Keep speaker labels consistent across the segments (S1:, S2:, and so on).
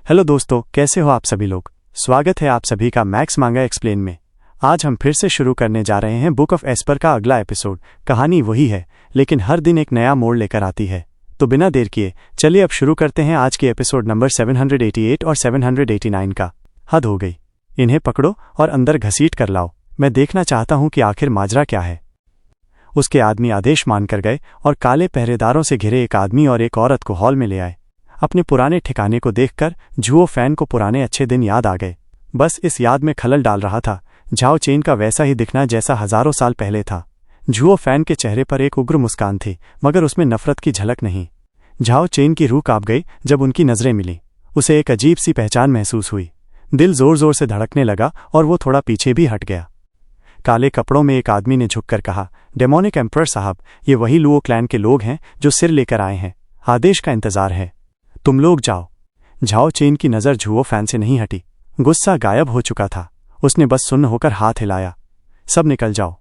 S1: Hello दोस्तों, कैसे हो आप सभी लोग। स्वागत है आप सभी का मैक्स मांगा एक्सप्लेन में। आज हम फिर से शुरू करने जा रहे हैं बुक ऑफ एस्पर का अगला एपिसोड। कहानी वही है, लेकिन हर दिन एक नया मोड़ लेकर आती है। तो बिना देर किए चलिए अब शुरू करते हैं आज के एपिसोड नंबर 788 और 789 का। हद हो गई, इन्हें पकड़ो और अंदर घसीट कर लाओ। मैं देखना चाहता हूं कि आखिर माजरा क्या है। उसके आदमी आदेश मानकर गए और काले पहरेदारों से घिरे एक आदमी और एक औरत को हॉल में ले आए। अपने पुराने ठिकाने को देखकर झुओ फैन को पुराने अच्छे दिन याद आ गए। बस इस याद में खलल डाल रहा था झाओ चेन का वैसा ही दिखना जैसा हजारों साल पहले था। झुओ फैन के चेहरे पर एक उग्र मुस्कान थी, मगर उसमें नफरत की झलक नहीं। झाओ चेन की रूह कांप गई जब उनकी नजरें मिली। उसे एक अजीब सी पहचान महसूस हुई। दिल जोर जोर से धड़कने लगा और वो थोड़ा पीछे भी हट गया। काले कपड़ों में एक आदमी ने झुककर कहा, डेमोनिक एम्परर साहब, ये वही लुओ क्लैन के लोग हैं जो सिर लेकर आए हैं। आदेश का इंतजार है, तुम लोग जाओ। झाओ चेन की नजर झुओ फैन से नहीं हटी। गुस्सा गायब हो चुका था। उसने बस सुन्न होकर हाथ हिलाया, सब निकल जाओ।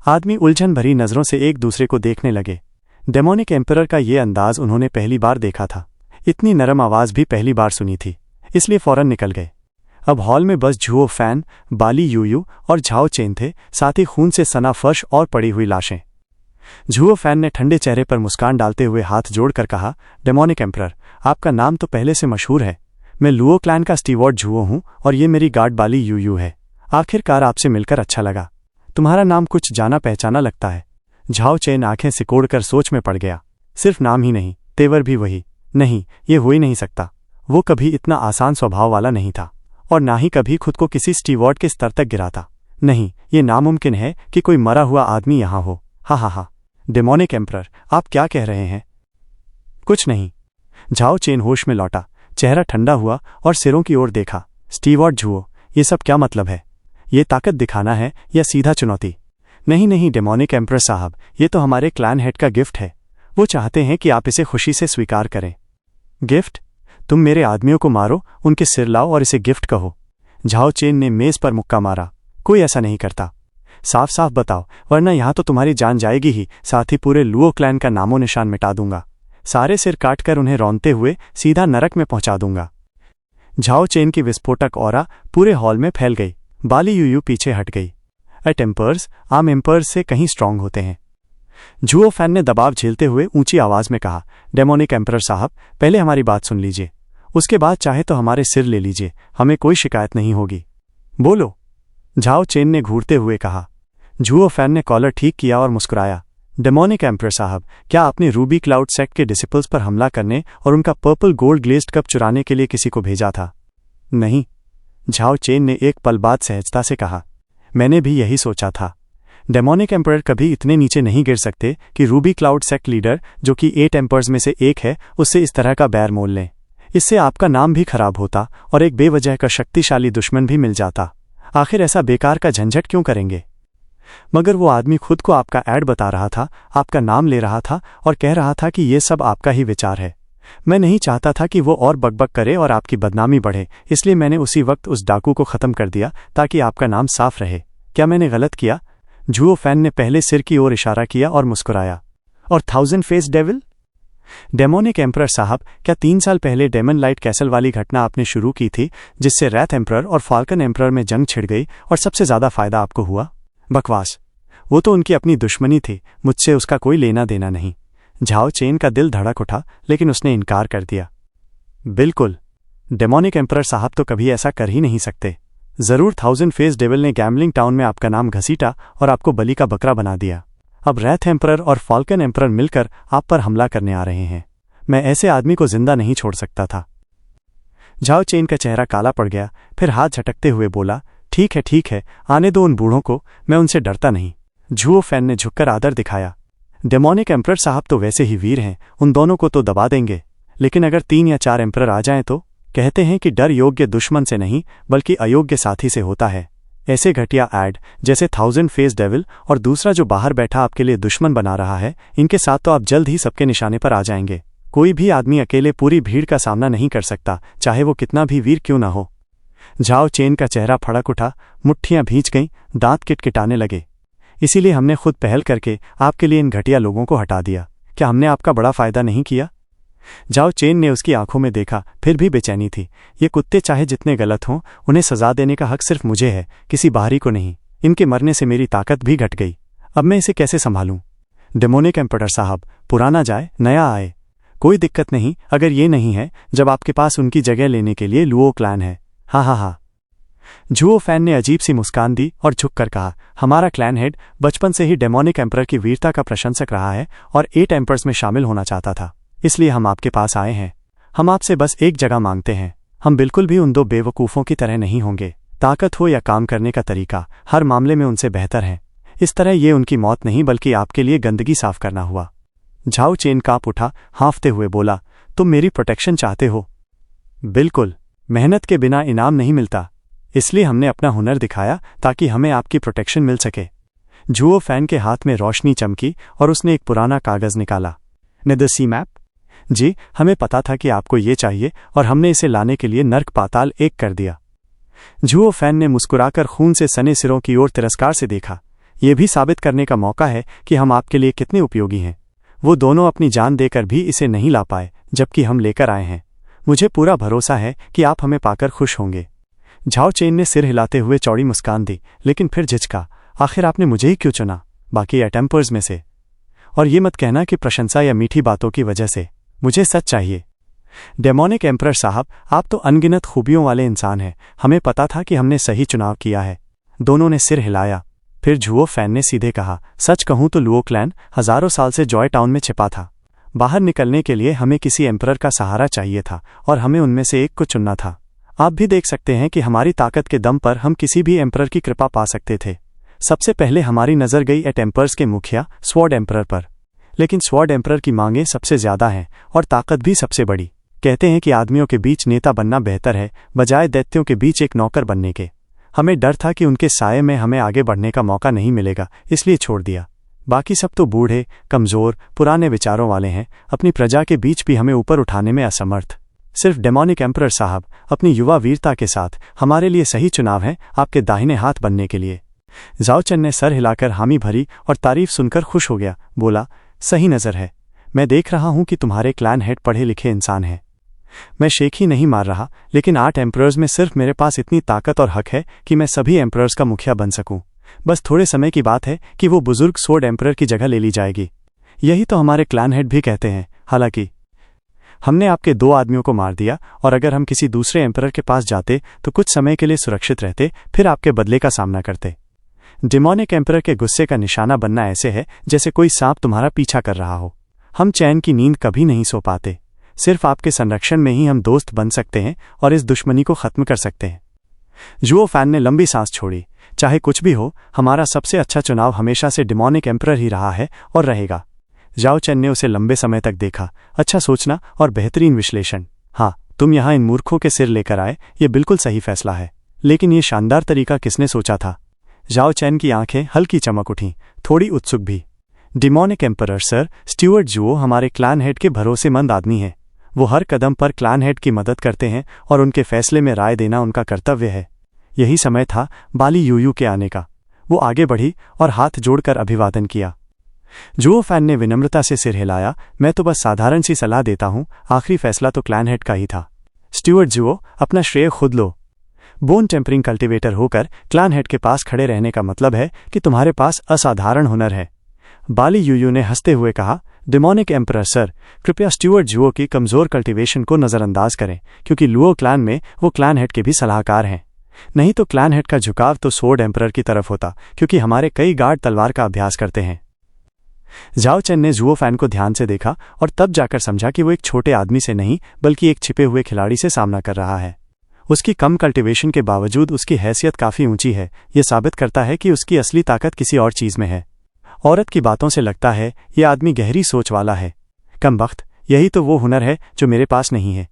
S1: आदमी उलझन भरी नजरों से एक दूसरे को देखने लगे। डेमोनिक एम्परर का ये अंदाज उन्होंने पहली बार देखा था। इतनी नरम आवाज भी पहली बार सुनी थी, इसलिए फौरन निकल गए। अब हॉल में बस झुओ फैन, बाली यूयू और झाओ चेन थे, साथ ही खून से सना फर्श और पड़ी हुई लाशें। झुओ फैन ने ठंडे चेहरे पर मुस्कान डालते हुए हाथ जोड़कर कहा, डेमोनिक एम्परर, आपका नाम तो पहले से मशहूर है। मैं लुओ क्लैन का स्टीवर्ड झुओ हूं और ये मेरी गार्ड बाली यूयू है। आखिरकार आपसे मिलकर अच्छा लगा। तुम्हारा नाम कुछ जाना पहचाना लगता है। झाओ चेन आंखें सिकोड़कर सोच में पड़ गया। सिर्फ नाम ही नहीं, तेवर भी वही। नहीं, ये हो ही नहीं सकता। वो कभी इतना आसान स्वभाव वाला नहीं था और ना ही कभी खुद को किसी स्टीवर्ड के स्तर तक गिराता। नहीं, ये नामुमकिन है कि कोई मरा हुआ आदमी यहां हो। हा हा हा। डेमोनिक एम्परर, आप क्या कह रहे हैं। कुछ नहीं। झाओ चेन होश में लौटा, चेहरा ठंडा हुआ और सिरों की ओर देखा। स्टीवर्ड झुओ, ये सब क्या मतलब है। ये ताकत दिखाना है या सीधा चुनौती। नहीं नहीं डेमोनिक एम्परर साहब, ये तो हमारे क्लैन हेड का गिफ्ट है। वो चाहते हैं कि आप इसे खुशी से स्वीकार करें। गिफ्ट। तुम मेरे आदमियों को मारो, उनके सिर लाओ और इसे गिफ्ट कहो। झाओ चेन ने मेज पर मुक्का मारा। कोई ऐसा नहीं करता। साफ साफ बताओ, वरना यहां तो तुम्हारी जान जाएगी ही, साथ ही पूरे लुओ क्लैन का नामो निशान मिटा दूंगा। सारे सिर काटकर उन्हें रौंदते हुए सीधा नरक में पहुंचा दूंगा। झाओ चेन की विस्फोटक ऑरा पूरे हॉल में फैल गई। बाली यूयू पीछे हट गई। टेम्पर्स आम एम्पर्स से कहीं स्ट्रांग होते हैं। झुओ फैन ने दबाव झेलते हुए ऊंची आवाज में कहा, डेमोनिक एम्परर साहब, पहले हमारी बात सुन लीजिए, उसके बाद चाहे तो हमारे सिर ले लीजिए, हमें कोई शिकायत नहीं होगी। बोलो, झाओ चेन ने घूरते हुए कहा। झुओ फैन ने कॉलर ठीक किया और मुस्कुराया। डेमोनिक एम्परर साहब, क्या आपने रूबी क्लाउड सेक्ट के डिसिपल्स पर हमला करने और उनका पर्पल गोल्ड ग्लेज्ड कप चुराने के लिए किसी को भेजा था। नहीं। झाओ चेन ने एक पल बाद सहजता से कहा, मैंने भी यही सोचा था। डेमोनिक एम्परर कभी इतने नीचे नहीं गिर सकते कि रूबी क्लाउड सेक्ट लीडर, जो कि 8 एम्पर्स में से एक है, उससे इस तरह का बैर मोल लें। इससे आपका नाम भी खराब होता और एक बेवजह का शक्तिशाली दुश्मन भी मिल जाता। आखिर ऐसा बेकार का झंझट क्यों करेंगे। मगर वो आदमी खुद को आपका ऐड बता रहा था, आपका नाम ले रहा था और कह रहा था कि ये सब आपका ही विचार है। मैं नहीं चाहता था कि वो और बकबक करे और आपकी बदनामी बढ़े, इसलिए मैंने उसी वक्त उस डाकू को खत्म कर दिया ताकि आपका नाम साफ रहे। क्या मैंने गलत किया। झुओ फैन ने पहले सिर की ओर इशारा किया और मुस्कुराया। और 1000 फेस डेविल। डेमोनिक एम्परर साहब, क्या 3 साल पहले डेमन लाइट कैसल वाली घटना आपने शुरू की थी, जिससे रैथ एम्परर और फाल्कन एम्परर में जंग छिड़ गई और सबसे ज्यादा फायदा आपको हुआ। बकवास। वो तो उनकी अपनी दुश्मनी थी, मुझसे उसका कोई लेना देना नहीं। झाओ चेन का दिल धड़क उठा, लेकिन उसने इनकार कर दिया। बिल्कुल, डेमोनिक एम्परर साहब तो कभी ऐसा कर ही नहीं सकते। जरूर 1000 फेस डेविल ने गैम्बलिंग टाउन में आपका नाम घसीटा और आपको बलि का बकरा बना दिया। अब रैथ एम्परर और फाल्कन एम्परर मिलकर आप पर हमला करने आ रहे हैं। मैं ऐसे आदमी को जिंदा नहीं छोड़ सकता था। झाओ चेन का चेहरा काला पड़ गया, फिर हाथ झटकते हुए बोला, ठीक है, आने दो उन बूढ़ों को, मैं उनसे डरता नहीं। झुओ फैन ने झुककर आदर दिखाया। डेमोनिक एम्परर साहब तो वैसे ही वीर हैं, उन दोनों को तो दबा देंगे, लेकिन अगर 3 या 4 एम्परर आ जाएं तो। कहते हैं कि डर योग्य दुश्मन से नहीं बल्कि अयोग्य साथी से होता है। ऐसे घटिया ऐड जैसे 1000 फेस डेविल और दूसरा जो बाहर बैठा आपके लिए दुश्मन बना रहा है, इनके साथ तो आप जल्द ही सबके निशाने पर आ जाएंगे। कोई भी आदमी अकेले पूरी भीड़ का सामना नहीं कर सकता, चाहे वो कितना भी वीर क्यों ना हो। झाओ चेन का चेहरा फड़क उठा, मुट्ठियां भींच गईं, दांत किटकिटाने लगे। इसीलिए हमने खुद पहल करके आपके लिए इन घटिया लोगों को हटा दिया। क्या हमने आपका बड़ा फायदा नहीं किया। जाओ चेन ने उसकी आंखों में देखा, फिर भी बेचैनी थी। ये कुत्ते चाहे जितने गलत हों, उन्हें सजा देने का हक सिर्फ मुझे है, किसी बाहरी को नहीं। इनके मरने से मेरी ताकत भी घट गई। अब मैं इसे कैसे संभालूं? डेमोनिक एम्परर साहब, पुराना जाए नया आए। कोई दिक्कत नहीं, अगर ये नहीं है जब आपके पास उनकी जगह लेने के लिए लुओ क्लैन है। हाँ हाँ हाँ। जुओ फैन ने अजीब सी मुस्कान दी और झुककर कहा, हमारा क्लैन हेड बचपन से ही डेमोनिक एम्परर की वीरता का प्रशंसक रहा है और 8 एम्पर्स में शामिल होना चाहता था, इसलिए हम आपके पास आए हैं। हम आपसे बस एक जगह मांगते हैं। हम बिल्कुल भी उन 2 बेवकूफ़ों की तरह नहीं होंगे। ताकत हो या काम करने का तरीका, हर मामले में उनसे बेहतर है। इस तरह ये उनकी मौत नहीं बल्कि आपके लिए गंदगी साफ करना हुआ। झाओ चेन कांप उठा, हाँफते हुए बोला, तुम मेरी प्रोटेक्शन चाहते हो? बिल्कुल। मेहनत के बिना इनाम नहीं मिलता, इसलिए हमने अपना हुनर दिखाया ताकि हमें आपकी प्रोटेक्शन मिल सके। जुओ फैन के हाथ में रोशनी चमकी और उसने एक पुराना कागज निकाला। The C map? जी, हमें पता था कि आपको ये चाहिए और हमने इसे लाने के लिए नर्क पाताल एक कर दिया। जुओ फैन ने मुस्कुराकर खून से सने सिरों की ओर तिरस्कार से देखा। यह भी साबित करने का मौका है कि हम आपके लिए कितने उपयोगी हैं। वो दोनों अपनी जान देकर भी इसे नहीं ला पाए, जबकि हम लेकर आए हैं। मुझे पूरा भरोसा है कि आप हमें पाकर खुश होंगे। झाओ चेन ने सिर हिलाते हुए चौड़ी मुस्कान दी, लेकिन फिर झिझका। आखिर आपने मुझे ही क्यों चुना, बाकी एटेम्पर्स में से? और ये मत कहना कि प्रशंसा या मीठी बातों की वजह से। मुझे सच चाहिए। डेमोनिक एम्परर साहब, आप तो अनगिनत खूबियों वाले इंसान हैं। हमें पता था कि हमने सही चुनाव किया है। दोनों ने सिर हिलाया। फिर जुओ फैन ने सीधे कहा, सच कहूं तो लुओ क्लैन हजारों साल से जॉय टाउन में छिपा था। बाहर निकलने के लिए हमें किसी एम्परर का सहारा चाहिए था और हमें उनमें से एक को चुनना था। आप भी देख सकते हैं कि हमारी ताकत के दम पर हम किसी भी एम्परर की कृपा पा सकते थे। सबसे पहले हमारी नज़र गई एटेम्पर्स के मुखिया स्वॉर्ड एम्परर पर। लेकिन स्वॉर्ड एम्परर की मांगें सबसे ज्यादा हैं और ताकत भी सबसे बड़ी। कहते हैं कि आदमियों के बीच नेता बनना बेहतर है बजाय दैत्यों के बीच एक नौकर बनने के। हमें डर था कि उनके साये में हमें आगे बढ़ने का मौका नहीं मिलेगा, इसलिए छोड़ दिया। बाकी सब तो बूढ़े, कमजोर, पुराने विचारों वाले हैं। अपनी प्रजा के बीच भी हमें ऊपर उठाने में असमर्थ। सिर्फ डेमोनिक एम्परर साहब अपनी युवा वीरता के साथ हमारे लिए सही चुनाव है, आपके दाहिने हाथ बनने के लिए। झाओ चेन ने सर हिलाकर हामी भरी और तारीफ सुनकर खुश हो गया। बोला, सही नज़र है। मैं देख रहा हूं कि तुम्हारे क्लैन हेड पढ़े लिखे इंसान हैं। मैं शेख ही नहीं मार रहा, लेकिन 8 एम्परर्स में सिर्फ मेरे पास इतनी ताकत और हक है कि मैं सभी एम्परर्स का मुखिया बन सकूं। बस थोड़े समय की बात है कि वो बुजुर्ग स्वॉर्ड एम्परर की जगह ले ली जाएगी। यही तो हमारे क्लैन हेड भी कहते हैं। हालांकि हमने आपके 2 आदमियों को मार दिया और अगर हम किसी दूसरे एम्परर के पास जाते तो कुछ समय के लिए सुरक्षित रहते, फिर आपके बदले का सामना करते। डेमोनिक एम्परर के गुस्से का निशाना बनना ऐसे है जैसे कोई सांप तुम्हारा पीछा कर रहा हो। हम चैन की नींद कभी नहीं सो पाते। सिर्फ आपके संरक्षण में ही हम दोस्त बन सकते हैं और इस दुश्मनी को खत्म कर सकते हैं। जुओ फैन ने लंबी सांस छोड़ी। चाहे कुछ भी हो, हमारा सबसे अच्छा चुनाव हमेशा से डेमोनिक एम्परर ही रहा है और रहेगा। झाओ चेन ने उसे लंबे समय तक देखा। अच्छा सोचना और बेहतरीन विश्लेषण। हाँ, तुम यहाँ इन मूर्खों के सिर लेकर आए, ये बिल्कुल सही फैसला है। लेकिन ये शानदार तरीका किसने सोचा था? झाओ चेन की आंखें हल्की चमक उठीं, थोड़ी उत्सुक भी। डेमोनिक एम्परर सर स्टीवर्ट जुओ हमारे क्लैन हेड के भरोसेमंद आदमी हैं। वो हर कदम पर क्लैन हेड की मदद करते हैं और उनके फैसले में राय देना उनका कर्तव्य है। यही समय था बाली यूयू के आने का। वो आगे बढ़ी और हाथ जोड़कर अभिवादन किया। जुओ फैन ने विनम्रता से सिर हिलाया। मैं तो बस साधारण सी सलाह देता हूँ, आखिरी फैसला तो क्लैन हेड का ही था। स्टीवर्ट जुओ, अपना श्रेय खुद लो। बोन टेम्परिंग कल्टिवेटर होकर क्लैन हेड के पास खड़े रहने का मतलब है कि तुम्हारे पास असाधारण हुनर है। बाली यूयू ने हंसते हुए कहा, डेमोनिक एम्परर सर, कृपया स्टीवर्ट जुओ की कमजोर कल्टिवेशन को नजरअंदाज करें, क्योंकि लुओ क्लैन में वो क्लैन हेड के भी सलाहकार हैं। नहीं तो क्लैन हेड का झुकाव तो स्वॉर्ड एम्परर की तरफ होता, क्योंकि हमारे कई गार्ड तलवार का अभ्यास करते हैं। झाओ चेन ने जुओ फैन को ध्यान से देखा और तब जाकर समझा कि वो एक छोटे आदमी से नहीं बल्कि एक छिपे हुए खिलाड़ी से सामना कर रहा है। उसकी कम कल्टिवेशन के बावजूद उसकी हैसियत काफी ऊंची है। ये साबित करता है कि उसकी असली ताकत किसी और चीज में है। औरत की बातों से लगता है ये आदमी गहरी सोच वाला है। कमबख्त, यही तो वो हुनर है जो मेरे पास नहीं है।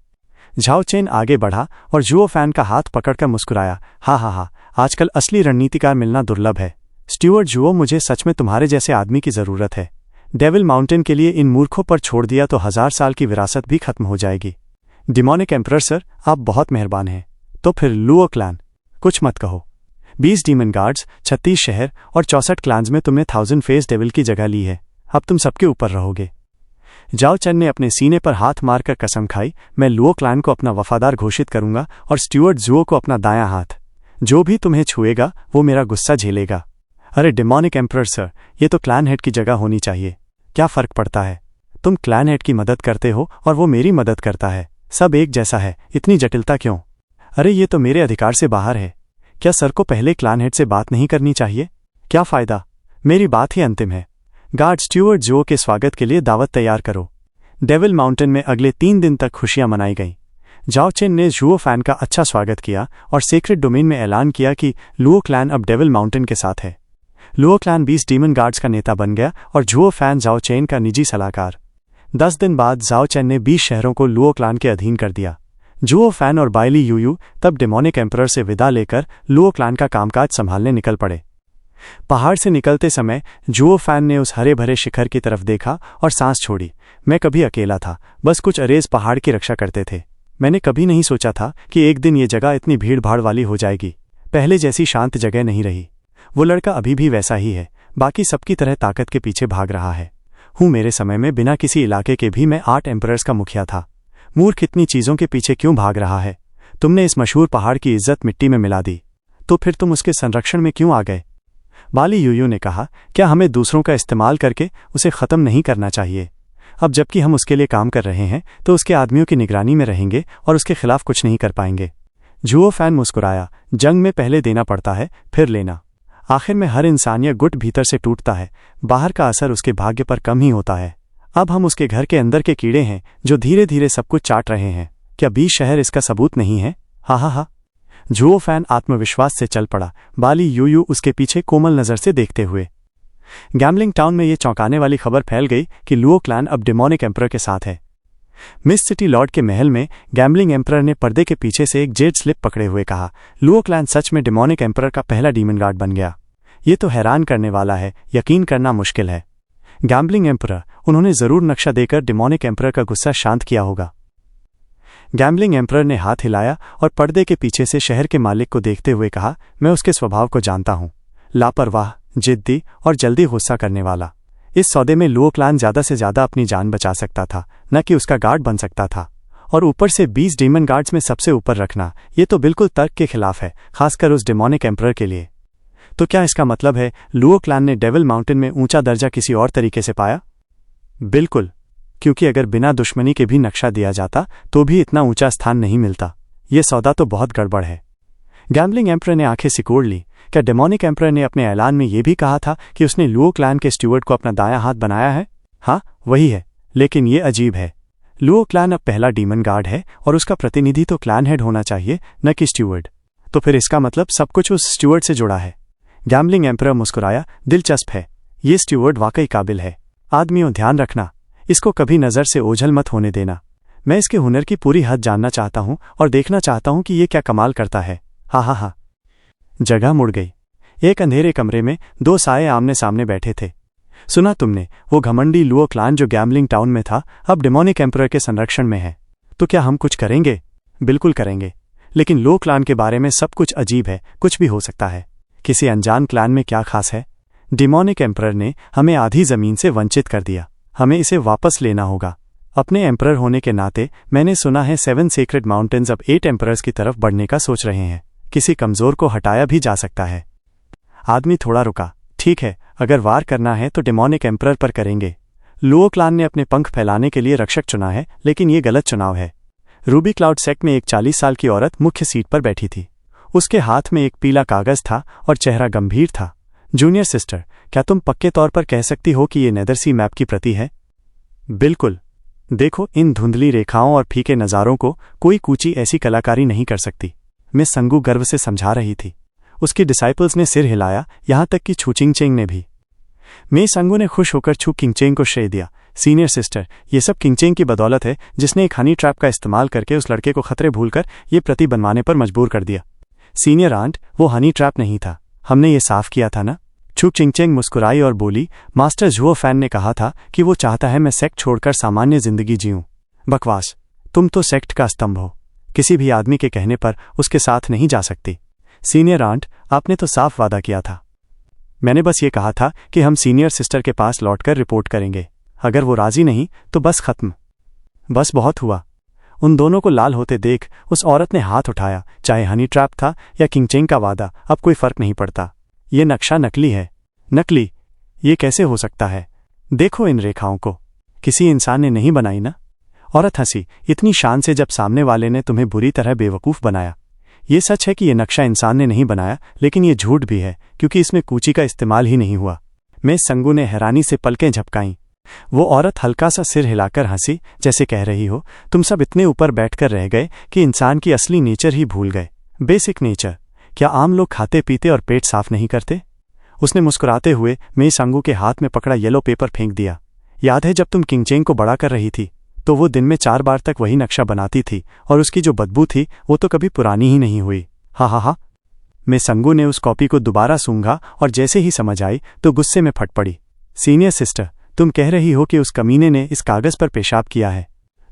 S1: झाओ चेन आगे बढ़ा और जुओ फैन का हाथ पकड़कर मुस्कुराया। हा, आजकल असली रणनीतिकार मिलना दुर्लभ है। स्टीवर्ट जुओ, मुझे सच में तुम्हारे जैसे आदमी की जरूरत है। डेविल माउंटेन के लिए इन मूर्खों पर छोड़ दिया तो 1000 साल की विरासत भी खत्म हो जाएगी। डेमोनिक एम्परर सर, आप बहुत मेहरबान हैं। तो फिर लुओ क्लैन, कुछ मत कहो। 20 डीमन गार्ड्स, 36 शहर और 64 क्लैन्स में तुमने 1000 फेस डेविल की जगह ली है। अब तुम सबके ऊपर रहोगे। जाओ चेन ने अपने सीने पर हाथ मारकर कसम खाई, मैं लुओ क्लैन को अपना वफादार घोषित करूंगा और स्टुअर्ट जुओ को अपना दायां हाथ। जो भी तुम्हें छुएगा वो मेरा गुस्सा झेलेगा। अरे डेमोनिक एम्परर सर, ये तो क्लैन हेड की जगह होनी चाहिए। क्या फर्क पड़ता है? तुम क्लैन हेड की मदद करते हो और वो मेरी मदद करता है। सब एक जैसा है, इतनी जटिलता क्यों? अरे ये तो मेरे अधिकार से बाहर है। क्या सर को पहले क्लैन हेड से बात नहीं करनी चाहिए? क्या फायदा? मेरी बात ही अंतिम है। गार्ड, स्टुअर्ट जुओ के स्वागत के लिए दावत तैयार करो। डेविल माउंटेन में अगले 3 दिन तक खुशियां मनाई गईं। जाओ चेन ने जुओ फैन का अच्छा स्वागत किया और सीक्रेट डोमेन में ऐलान किया कि लुओ क्लैन अब डेविल माउंटेन के साथ है। लुओ क्लैन 20 डीमन गार्ड्स का नेता बन गया और जुओ फैन जाओ चेन का निजी सलाहकार। 10 दिन बाद जाओ चेन ने 20 शहरों को लुओ क्लैन के अधीन कर दिया। जुओ फैन और बाइली यूयू तब डेमोनिक एम्परर से विदा लेकर लुओ क्लैन का कामकाज संभालने निकल पड़े। पहाड़ से निकलते समय जुओ फैन ने उस हरे भरे शिखर की तरफ देखा और सांस छोड़ी। मैं कभी अकेला था, बस कुछ अरेज पहाड़ की रक्षा करते थे। मैंने कभी नहीं सोचा था कि एक दिन ये जगह इतनी भीड़ भाड़ वाली हो जाएगी। पहले जैसी शांत जगह नहीं रही। वो लड़का अभी भी वैसा ही है, बाकी सबकी तरह ताकत के पीछे भाग रहा है। मेरे समय में बिना किसी इलाके के भी मैं 8 एम्परर्स का मुखिया था। मूर्ख इतनी चीजों के पीछे क्यों भाग रहा है? तुमने इस मशहूर पहाड़ की इज्जत मिट्टी में मिला दी, तो फिर तुम उसके संरक्षण में क्यों आ गए? बाली यूयू ने कहा, क्या हमें दूसरों का इस्तेमाल करके उसे ख़त्म नहीं करना चाहिए? अब जबकि हम उसके लिए काम कर रहे हैं तो उसके आदमियों की निगरानी में रहेंगे और उसके खिलाफ कुछ नहीं कर पाएंगे। जुओ फैन मुस्कुराया, जंग में पहले देना पड़ता है फिर लेना। आखिर में हर इंसान या गुट भीतर से टूटता है, बाहर का असर उसके भाग्य पर कम ही होता है। अब हम उसके घर के अंदर के कीड़े हैं जो धीरे धीरे सब कुछ चाट रहे हैं। क्या 20 शहर इसका सबूत नहीं है? हा हा हा। जुओ फैन आत्मविश्वास से चल पड़ा, बाली यूयू उसके पीछे कोमल नजर से देखते हुए। गैम्बलिंग टाउन में ये चौंकाने वाली खबर फैल गई कि लुओ क्लैन अब डेमोनिक एम्परर के साथ है। मिस सिटी लॉर्ड के महल में गैम्बलिंग एम्परर ने पर्दे के पीछे से एक जेड स्लिप पकड़े हुए कहा, लुओ क्लैन सच में डेमोनिक एम्परर का पहला डीमन गार्ड बन गया। ये तो हैरान करने वाला है, यकीन करना मुश्किल है। गैम्बलिंग एम्परर, उन्होंने जरूर नक्शा देकर डेमोनिक एम्परर का गुस्सा शांत किया होगा। गैम्बलिंग एम्परर ने हाथ हिलाया और पर्दे के पीछे से शहर के मालिक को देखते हुए कहा, मैं उसके स्वभाव को जानता हूं, लापरवाह, जिद्दी और जल्दी गुस्सा करने वाला। इस सौदे में लुओ क्लैन ज्यादा से ज्यादा अपनी जान बचा सकता था, न कि उसका गार्ड बन सकता था। और ऊपर से 20 डीमन गार्ड्स में सबसे ऊपर रखना, ये तो बिल्कुल तर्क के खिलाफ है, खासकर उस डेमोनिक एम्परर के लिए। तो क्या इसका मतलब है लुओ क्लैन ने डेविल माउंटेन में ऊंचा दर्जा किसी और तरीके से पाया? बिल्कुल, क्योंकि अगर बिना दुश्मनी के भी नक्शा दिया जाता तो भी इतना ऊंचा स्थान नहीं मिलता। ये सौदा तो बहुत गड़बड़ है। गैम्बलिंग एम्परर ने आंखें सिकोड़ ली। क्या डेमोनिक एम्परर ने अपने ऐलान में यह भी कहा था कि उसने लुओ क्लैन के स्टुअर्ट को अपना दायां हाथ बनाया है? हाँ, वही है, लेकिन ये अजीब है। लुओ क्लैन अब पहला डीमन गार्ड है और उसका प्रतिनिधि तो क्लैन हेड होना चाहिए, न कि स्टुअर्ट। तो फिर इसका मतलब सब कुछ उस स्टुअर्ट से जुड़ा है। गैम्बलिंग एम्परर मुस्कुराया, दिलचस्प है, ये स्टुअर्ट वाकई काबिल है। आदमियों, ध्यान रखना, इसको कभी नज़र से ओझल मत होने देना। मैं इसके हुनर की पूरी हद जानना चाहता हूं और देखना चाहता हूं कि ये क्या कमाल करता है। हा हा हा। जगह मुड़ गई। एक अंधेरे कमरे में 2 साये आमने सामने बैठे थे। सुना तुमने, वो घमंडी लुओ क्लैन जो गैम्बलिंग टाउन में था अब डेमोनिक एम्परर के संरक्षण में है। तो क्या हम कुछ करेंगे? बिल्कुल करेंगे, लेकिन लुओ क्लैन के बारे में सब कुछ अजीब है, कुछ भी हो सकता है। किसी अनजान क्लैन में क्या खास है? डेमोनिक एम्परर ने हमें आधी जमीन से वंचित कर दिया, हमें इसे वापस लेना होगा। अपने एम्परर होने के नाते मैंने सुना है 7 सीक्रेट माउंटेन्स अब 8 एम्परर्स की तरफ बढ़ने का सोच रहे हैं। किसी कमजोर को हटाया भी जा सकता है। आदमी थोड़ा रुका। ठीक है, अगर वार करना है तो डेमोनिक एम्परर पर करेंगे। लुओ क्लैन ने अपने पंख फैलाने के लिए रक्षक चुना है, लेकिन ये गलत चुनाव है। रूबी क्लाउड सेक्ट में एक 40 साल की औरत मुख्य सीट पर बैठी थी। उसके हाथ में एक पीला कागज था और चेहरा गंभीर था। जूनियर सिस्टर, क्या तुम पक्के तौर पर कह सकती हो कि ये नेदरसी मैप की प्रति है? बिल्कुल। देखो, इन धुंधली रेखाओं और फीके नज़ारों को कोई कूची ऐसी कलाकारी नहीं कर सकती। मिस संगू गर्व से समझा रही थी। उसकी डिसाइपल्स ने सिर हिलाया, यहां तक कि छू किंगचेंग ने भी। मिस संगू ने खुश होकर छू किंगचेंग को श्रेय दिया। सीनियर सिस्टर, ये सब किंगचेंग की बदौलत है, जिसने एक हनी ट्रैप का इस्तेमाल करके उस लड़के को खतरे भूलकर ये प्रति बनवाने पर मजबूर कर दिया। सीनियर आंट, वो हनी ट्रैप नहीं था, हमने ये साफ किया था ना? छू किंगचेंग मुस्कुराई और बोली, मास्टर जुओ फैन ने कहा था कि वो चाहता है मैं सेक्ट छोड़कर सामान्य जिंदगी जीऊं। बकवास, तुम तो सेक्ट का स्तंभ हो, किसी भी आदमी के कहने पर उसके साथ नहीं जा सकती। सीनियर आंट, आपने तो साफ वादा किया था। मैंने बस ये कहा था कि हम सीनियर सिस्टर के पास लौटकर रिपोर्ट करेंगे। अगर वो राजी नहीं तो बस खत्म। बस बहुत हुआ। उन दोनों को लाल होते देख उस औरत ने हाथ उठाया। चाहे हनी ट्रैप था या किंगचेंग का वादा, अब कोई फर्क नहीं पड़ता। ये नक्शा नकली है। नकली? ये कैसे हो सकता है? देखो इन रेखाओं को, किसी इंसान ने नहीं बनाई ना? औरत हंसी, इतनी शान से जब सामने वाले ने तुम्हें बुरी तरह बेवकूफ़ बनाया। ये सच है कि ये नक्शा इंसान ने नहीं बनाया, लेकिन ये झूठ भी है क्योंकि इसमें कूची का इस्तेमाल ही नहीं हुआ। मैं संगू ने हैरानी से पलकें झपकाईं। वो औरत हल्का सा सिर हिलाकर हंसी, जैसे कह रही हो, तुम सब इतने ऊपर बैठकर रह गए कि इंसान की असली नेचर ही भूल गए। Basic nature. क्या आम लोग खाते पीते और पेट साफ नहीं करते? उसने मुस्कुराते हुए मेई सांगू के हाथ में पकड़ा येलो पेपर फेंक दिया। याद है जब तुम किंगचेंग को बड़ा कर रही थी तो वो दिन में 4 बार तक वही नक्शा बनाती थी और उसकी जो बदबू थी वो तो कभी पुरानी ही नहीं हुई। हा हा हा। मेई सांगू ने उस कॉपी को दोबारा सूंघा और जैसे ही समझ आई तो गुस्से में फट पड़ी। सीनियर सिस्टर, तुम कह रही हो कि उस कमीने ने इस कागज पर पेशाब किया है?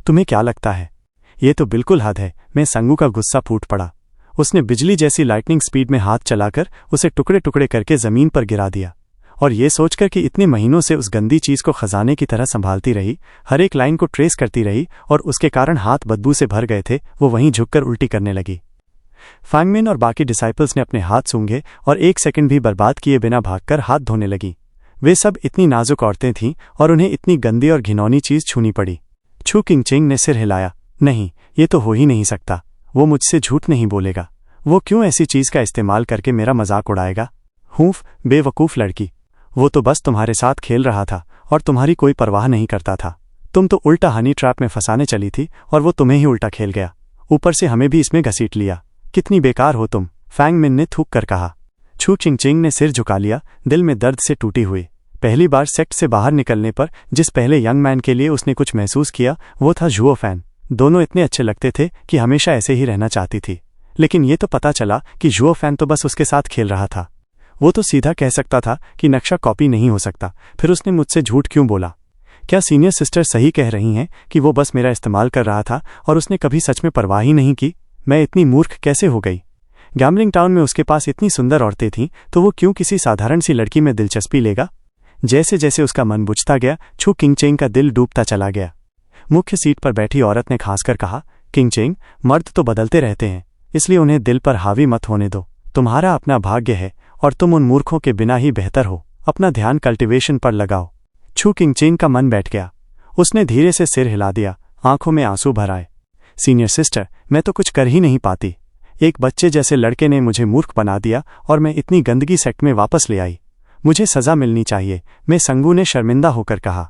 S1: तुम्हें क्या लगता है? ये तो बिल्कुल हद है। मेई सांगू का गुस्सा फूट पड़ा। उसने बिजली जैसी लाइटनिंग स्पीड में हाथ चलाकर उसे टुकड़े टुकड़े करके जमीन पर गिरा दिया। और ये सोचकर कि इतने महीनों से उस गंदी चीज को खजाने की तरह संभालती रही, हर एक लाइन को ट्रेस करती रही और उसके कारण हाथ बदबू से भर गए थे, वो वहीं झुककर उल्टी करने लगी। फैंगमिन और बाकी डिसाइपल्स ने अपने हाथ सूंघे और 1 सेकंड भी बर्बाद किए बिना भागकर हाथ धोने लगी। वे सब इतनी नाजुक औरतें थीं और उन्हें इतनी गंदी और घिनौनी चीज छूनी पड़ी। छू किंगचेंग ने सिर हिलाया। नहीं, ये तो हो ही नहीं सकता। वो मुझसे झूठ नहीं बोलेगा। वो क्यों ऐसी चीज का इस्तेमाल करके मेरा मजाक उड़ाएगा? हूफ, बेवकूफ लड़की। वो तो बस तुम्हारे साथ खेल रहा था और तुम्हारी कोई परवाह नहीं करता था। तुम तो उल्टा हनी ट्रैप में फंसाने चली थी और वो तुम्हें ही उल्टा खेल गया। ऊपर से हमें भी इसमें घसीट लिया। कितनी बेकार हो तुम, फैंगमिन ने थूक कर कहा। छू किंगचेंग ने सिर झुका लिया, दिल में दर्द से टूटी हुई। पहली बार सेक्ट से बाहर निकलने पर जिस पहले यंग मैन के लिए उसने कुछ महसूस किया वो था जुओ फैन। दोनों इतने अच्छे लगते थे कि हमेशा ऐसे ही रहना चाहती थी। लेकिन ये तो पता चला कि जुओ फैन तो बस उसके साथ खेल रहा था। वो तो सीधा कह सकता था कि नक्शा कॉपी नहीं हो सकता, फिर उसने मुझसे झूठ क्यों बोला? क्या सीनियर सिस्टर सही कह रही हैं कि वो बस मेरा इस्तेमाल कर रहा था और उसने कभी सच में परवाह ही नहीं की? मैं इतनी मूर्ख कैसे हो गई? गैम्बलिंग टाउन में उसके पास इतनी सुंदर औरतें थीं तो वो क्यों किसी साधारण सी लड़की में दिलचस्पी लेगा? जैसे जैसे उसका मन बुझता गया, छू किंगचेंग का दिल डूबता चला गया। मुख्य सीट पर बैठी औरत ने खांसकर कहा, किंगचेंग, मर्द तो बदलते रहते हैं, इसलिए उन्हें दिल पर हावी मत होने दो। तुम्हारा अपना भाग्य है और तुम उन मूर्खों के बिना ही बेहतर हो। अपना ध्यान कल्टीवेशन पर लगाओ। छू किंगचेंग का मन बैठ गया। उसने धीरे से सिर हिला दिया, आंखों में आंसू भर आए। सीनियर सिस्टर, मैं तो कुछ कर ही नहीं पाती। एक बच्चे जैसे लड़के ने मुझे मूर्ख बना दिया और मैं इतनी गंदगी सेक्ट में वापस ले आई। मुझे सजा मिलनी चाहिए, मैं संगू ने शर्मिंदा होकर कहा।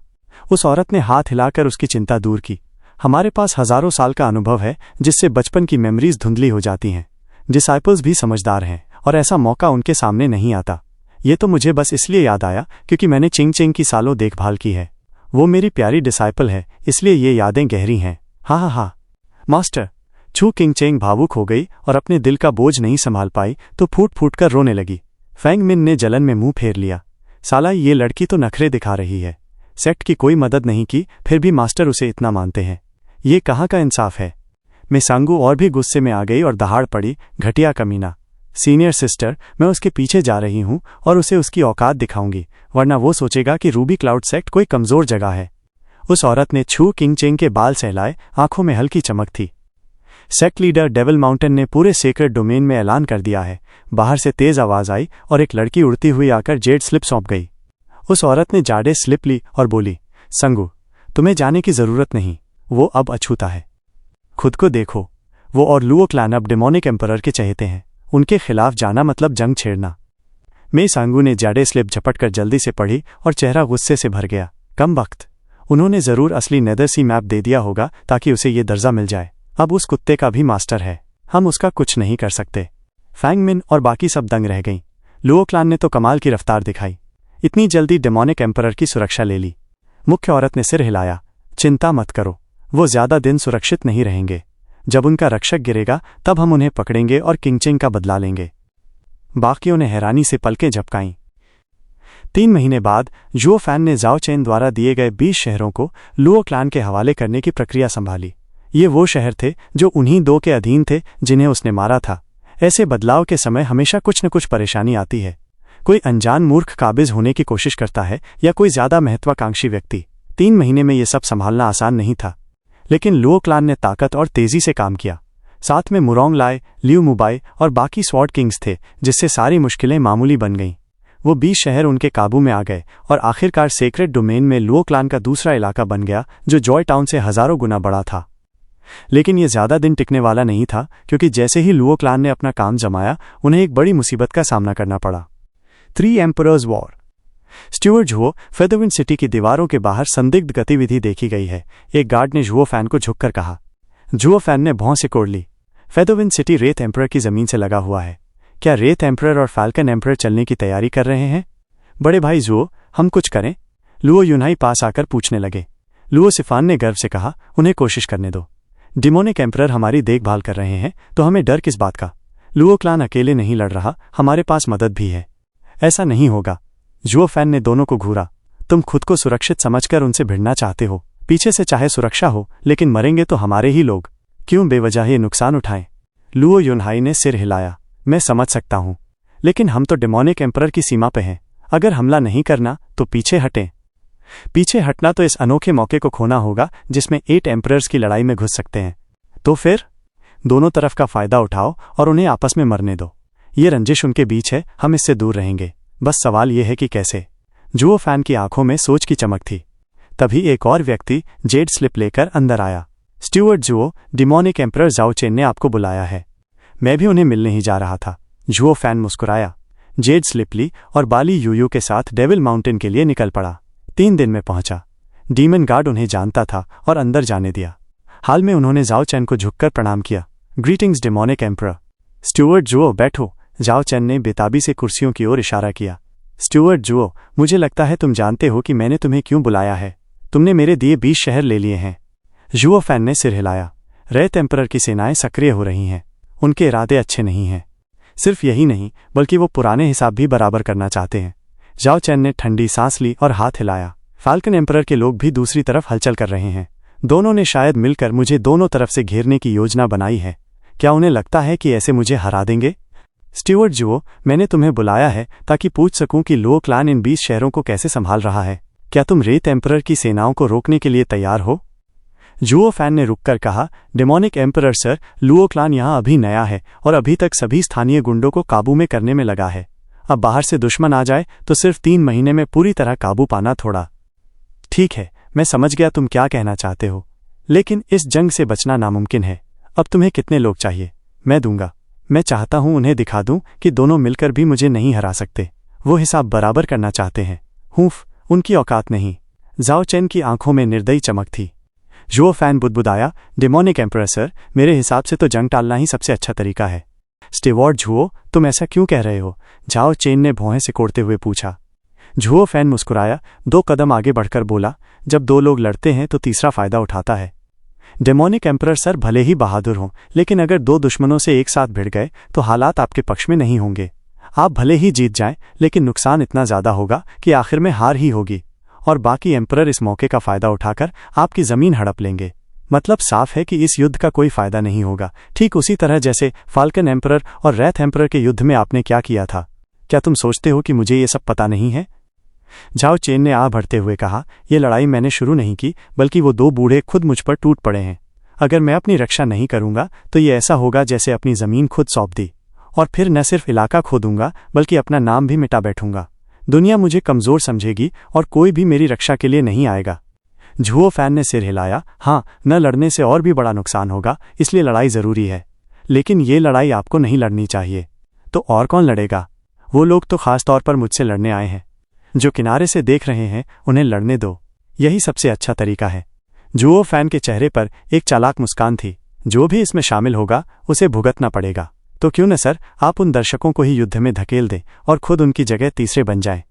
S1: उस औरत ने हाथ हिलाकर उसकी चिंता दूर की। हमारे पास हजारों साल का अनुभव है जिससे बचपन की मेमोरीज धुंधली हो जाती हैं। डिसाइपल्स भी समझदार हैं और ऐसा मौका उनके सामने नहीं आता। ये तो मुझे बस इसलिए याद आया क्योंकि मैंने चिंगचेंग की सालों देखभाल की है। वो मेरी प्यारी डिसाइपल है, इसलिए ये यादें गहरी हैं। हाँ हाँ हाँ मास्टर। छू किंगचेंग भावुक हो गई और अपने दिल का बोझ नहीं संभाल पाई तो फूट फूट कर रोने लगी। फैंगमिन ने जलन में मुंह फेर लिया। साला ये लड़की तो नखरे दिखा रही है। सेक्ट की कोई मदद नहीं की, फिर भी मास्टर उसे इतना मानते हैं। ये कहाँ का इंसाफ है? मैं सांगू और भी गुस्से में आ गई और दहाड़ पड़ी, घटिया कमीना। सीनियर सिस्टर, मैं उसके पीछे जा रही हूँ और उसे उसकी औकात दिखाऊंगी, वरना वो सोचेगा कि रूबी क्लाउड सेक्ट कोई कमजोर जगह है। उस औरत ने छू किंगचेंग के बाल सहलाए, आंखों में हल्की चमक थी। सेक्ट लीडर डेविल माउंटेन ने पूरे सीक्रेट डोमेन में ऐलान कर दिया है। बाहर से तेज आवाज आई और एक लड़की उड़ती हुई आकर जेड स्लिप सौंप गई। उस औरत ने जाडे स्लिप ली और बोली, संगू, तुम्हें जाने की जरूरत नहीं, वो अब अछूता है। खुद को देखो। वो और लुओ क्लैन अब डेमोनिक एम्परर के चहेते हैं। उनके खिलाफ जाना मतलब जंग छेड़ना। मेई सांगू ने जाडे स्लिप झपटकर जल्दी से पढ़ी और चेहरा गुस्से से भर गया। कम वक्त। उन्होंने जरूर असली नेदर सी मैप दे दिया होगा ताकि उसे ये दर्जा मिल जाए। अब उस कुत्ते का भी मास्टर है, हम उसका कुछ नहीं कर सकते। फैंगमिन और बाकी सब दंग रह गईं। लुओ क्लान ने तो कमाल की रफ्तार दिखाई। इतनी जल्दी डेमोनिक एम्परर की सुरक्षा ले ली। मुख्य औरत ने सिर हिलाया। चिंता मत करो, वो ज्यादा दिन सुरक्षित नहीं रहेंगे। जब उनका रक्षक गिरेगा तब हम उन्हें पकड़ेंगे और किंगचेंग का बदला लेंगे। बाकियों ने हैरानी से पलकें झपकाईं। 3 महीने बाद जुओ फैन ने जाओ चेन द्वारा दिए गए 20 शहरों को लुओ क्लान के हवाले करने की प्रक्रिया संभाली। ये वो शहर थे जो उन्हीं 2 के अधीन थे जिन्हें उसने मारा था। ऐसे बदलाव के समय हमेशा कुछ न कुछ परेशानी आती है। कोई अनजान मूर्ख काबिज होने की कोशिश करता है या कोई ज्यादा महत्वाकांक्षी व्यक्ति 3 महीने में ये सब संभालना आसान नहीं था, लेकिन लुओ क्लान ने ताकत और तेजी से काम किया। साथ में मुरोंग लाए, लियू मुबाई और बाकी स्वॉर्ड किंग्स थे, जिससे सारी मुश्किलें मामूली बन गईं। वो 20 शहर उनके काबू में आ गए और आखिरकार सेक्रेट डोमेन में लुओ क्लान का दूसरा इलाका बन गया, जो जॉय टाउन से हजारों गुना बड़ा था। लेकिन ये ज्यादा दिन टिकने वाला नहीं था, क्योंकि जैसे ही लुओ क्लान ने अपना काम जमाया, उन्हें एक बड़ी मुसीबत का सामना करना पड़ा। 3 एम्परर्स वॉर। स्टुअर्ट झुओ, फेदरविंड सिटी की दीवारों के बाहर संदिग्ध गतिविधि देखी गई है, एक गार्ड ने झुओ फैन को झुककर कहा। झुओ फैन ने भौं से कोड़ ली। फेदरविंड सिटी रेत एम्परर की जमीन से लगा हुआ है। क्या रेत एम्परर और फाल्कन एम्परर चलने की तैयारी कर रहे हैं? बड़े भाई झुओ, हम कुछ करें? लुओ यूनाई पास आकर पूछने लगे। लुओ सिफान ने गर्व से कहा, उन्हें कोशिश करने दो। डिमोनिक एम्परर हमारी देखभाल कर रहे हैं, तो हमें डर किस बात का? लुओ क्लान अकेले नहीं लड़ रहा, हमारे पास मदद भी है। ऐसा नहीं होगा। झुओ फैन ने दोनों को घूरा। तुम खुद को सुरक्षित समझकर उनसे भिड़ना चाहते हो। पीछे से चाहे सुरक्षा हो, लेकिन मरेंगे तो हमारे ही लोग। क्यों बेवजह ये नुकसान उठाएं? लुओ यूनहाई ने सिर हिलाया। मैं समझ सकता हूं, लेकिन हम तो डिमोनिक एम्परर की सीमा पे हैं। अगर हमला नहीं करना तो पीछे हटें। पीछे हटना तो इस अनोखे मौके को खोना होगा, जिसमें 8 एम्परर्स की लड़ाई में घुस सकते हैं। तो फिर दोनों तरफ का फायदा उठाओ और उन्हें आपस में मरने दो। ये रंजिश उनके बीच है, हम इससे दूर रहेंगे। बस सवाल यह है कि कैसे। झुओ फैन की आंखों में सोच की चमक थी। तभी एक और व्यक्ति जेड स्लिप लेकर अंदर आया। स्टुअर्ट झुओ, डिमोनिक एम्परर जाओ चेन ने आपको बुलाया है। मैं भी उन्हें मिलने ही जा रहा था। झुओ फैन मुस्कुराया। जेड स्लिप ली और बाली यूयू के साथ डेविल माउंटेन के लिए निकल पड़ा। 3 दिन में पहुंचा। डीमन गार्ड उन्हें जानता था और अंदर जाने दिया। हाल में उन्होंने जाओ चैन को झुककर प्रणाम किया। Greetings demonic emperor. स्टुअर्ट झुओ, बैठो। जाओ चैन ने बेताबी से कुर्सियों की ओर इशारा किया। स्टुअर्ट झुओ, मुझे लगता है तुम जानते हो कि मैंने तुम्हें क्यों बुलाया है। तुमने मेरे दिए 20 शहर ले लिए हैं। झुओ फैन ने सिर हिलाया। रेत एम्परर की सेनाएं सक्रिय हो रही हैं। उनके इरादे अच्छे नहीं हैं। सिर्फ यही नहीं, बल्कि वो पुराने हिसाब भी बराबर करना चाहते हैं। जाओ चैन ने ठंडी सांस ली और हाथ हिलाया। फाल्कन एम्परर के लोग भी दूसरी तरफ हलचल कर रहे हैं। दोनों ने शायद मिलकर मुझे दोनों तरफ से घेरने की योजना बनाई है। क्या उन्हें लगता है कि ऐसे मुझे हरा देंगे? स्टुअर्ट झुओ, मैंने तुम्हें बुलाया है ताकि पूछ सकूं कि लुओ क्लान इन 20 शहरों को कैसे संभाल रहा है। क्या तुम रेत एम्परर की सेनाओं को रोकने के लिए तैयार हो? झुओ फैन ने रुककर कहा, demonic emperor sir, Luo clan यहाँ अभी नया है और अभी तक सभी स्थानीय गुंडों को काबू में करने में लगा है। अब बाहर से दुश्मन आ जाए तो सिर्फ 3 महीने में पूरी तरह काबू पाना थोड़ा। ठीक है, मैं समझ गया तुम क्या कहना चाहते हो, लेकिन इस जंग से बचना नामुमकिन है। अब तुम्हें कितने लोग चाहिए? मैं दूंगा। मैं चाहता हूं उन्हें दिखा दूं कि दोनों मिलकर भी मुझे नहीं हरा सकते। वो हिसाब बराबर करना चाहते हैं। हुफ, उनकी औकात नहीं। जाओ चैन की आंखों में निर्दयी चमक थी। झुओ फैन बुदबुदाया, डिमोनिक एम्परर सर, मेरे हिसाब से तो जंग टालना ही सबसे अच्छा तरीका है। स्टुअर्ट झुओ, तुम ऐसा क्यों कह रहे हो? जाओ चेन ने भौहें से कोड़ते हुए पूछा। झुओ फैन मुस्कुराया, 2 कदम आगे बढ़कर बोला, जब 2 लोग लड़ते हैं तो तीसरा फायदा उठाता है। डिमोनिक एम्परर सर भले ही बहादुर हों, लेकिन अगर 2 दुश्मनों से एक साथ भिड़ गए तो हालात आपके पक्ष में नहीं होंगे। आप भले ही जीत जाएं, लेकिन नुकसान इतना ज्यादा होगा कि आखिर में हार ही होगी, और बाकी एम्परर इस मौके का फायदा उठाकर आपकी जमीन हड़प लेंगे। मतलब साफ है कि इस युद्ध का कोई फायदा नहीं होगा, ठीक उसी तरह जैसे फाल्कन एम्परर और रेथ एम्परर के युद्ध में आपने क्या किया था। क्या तुम सोचते हो कि मुझे ये सब पता नहीं है? जाओ चेन ने बढ़ते हुए कहा, यह लड़ाई मैंने शुरू नहीं की, बल्कि वो 2 बूढ़े खुद मुझ पर टूट पड़े हैं। अगर मैं अपनी रक्षा नहीं करूंगा तो ये ऐसा होगा जैसे अपनी जमीन खुद सौंप दी, और फिर न सिर्फ इलाका खो दूंगा बल्कि अपना नाम भी मिटा बैठूंगा। दुनिया मुझे कमजोर समझेगी और कोई भी मेरी रक्षा के लिए नहीं आएगा। झुओ फैन ने सिर हिलाया। हाँ, न लड़ने से और भी बड़ा नुकसान होगा, इसलिए लड़ाई जरूरी है, लेकिन ये लड़ाई आपको नहीं लड़नी चाहिए। तो और कौन लड़ेगा? वो लोग तो खास तौर पर मुझसे लड़ने आए हैं। जो किनारे से देख रहे हैं उन्हें लड़ने दो, यही सबसे अच्छा तरीका है। झुओ फैन के चेहरे पर एक चालाक मुस्कान थी। जो भी इसमें शामिल होगा उसे भुगतना पड़ेगा। तो क्यों न सर, आप उन दर्शकों को ही युद्ध में धकेल दें और खुद उनकी जगह तीसरे बन जाएं।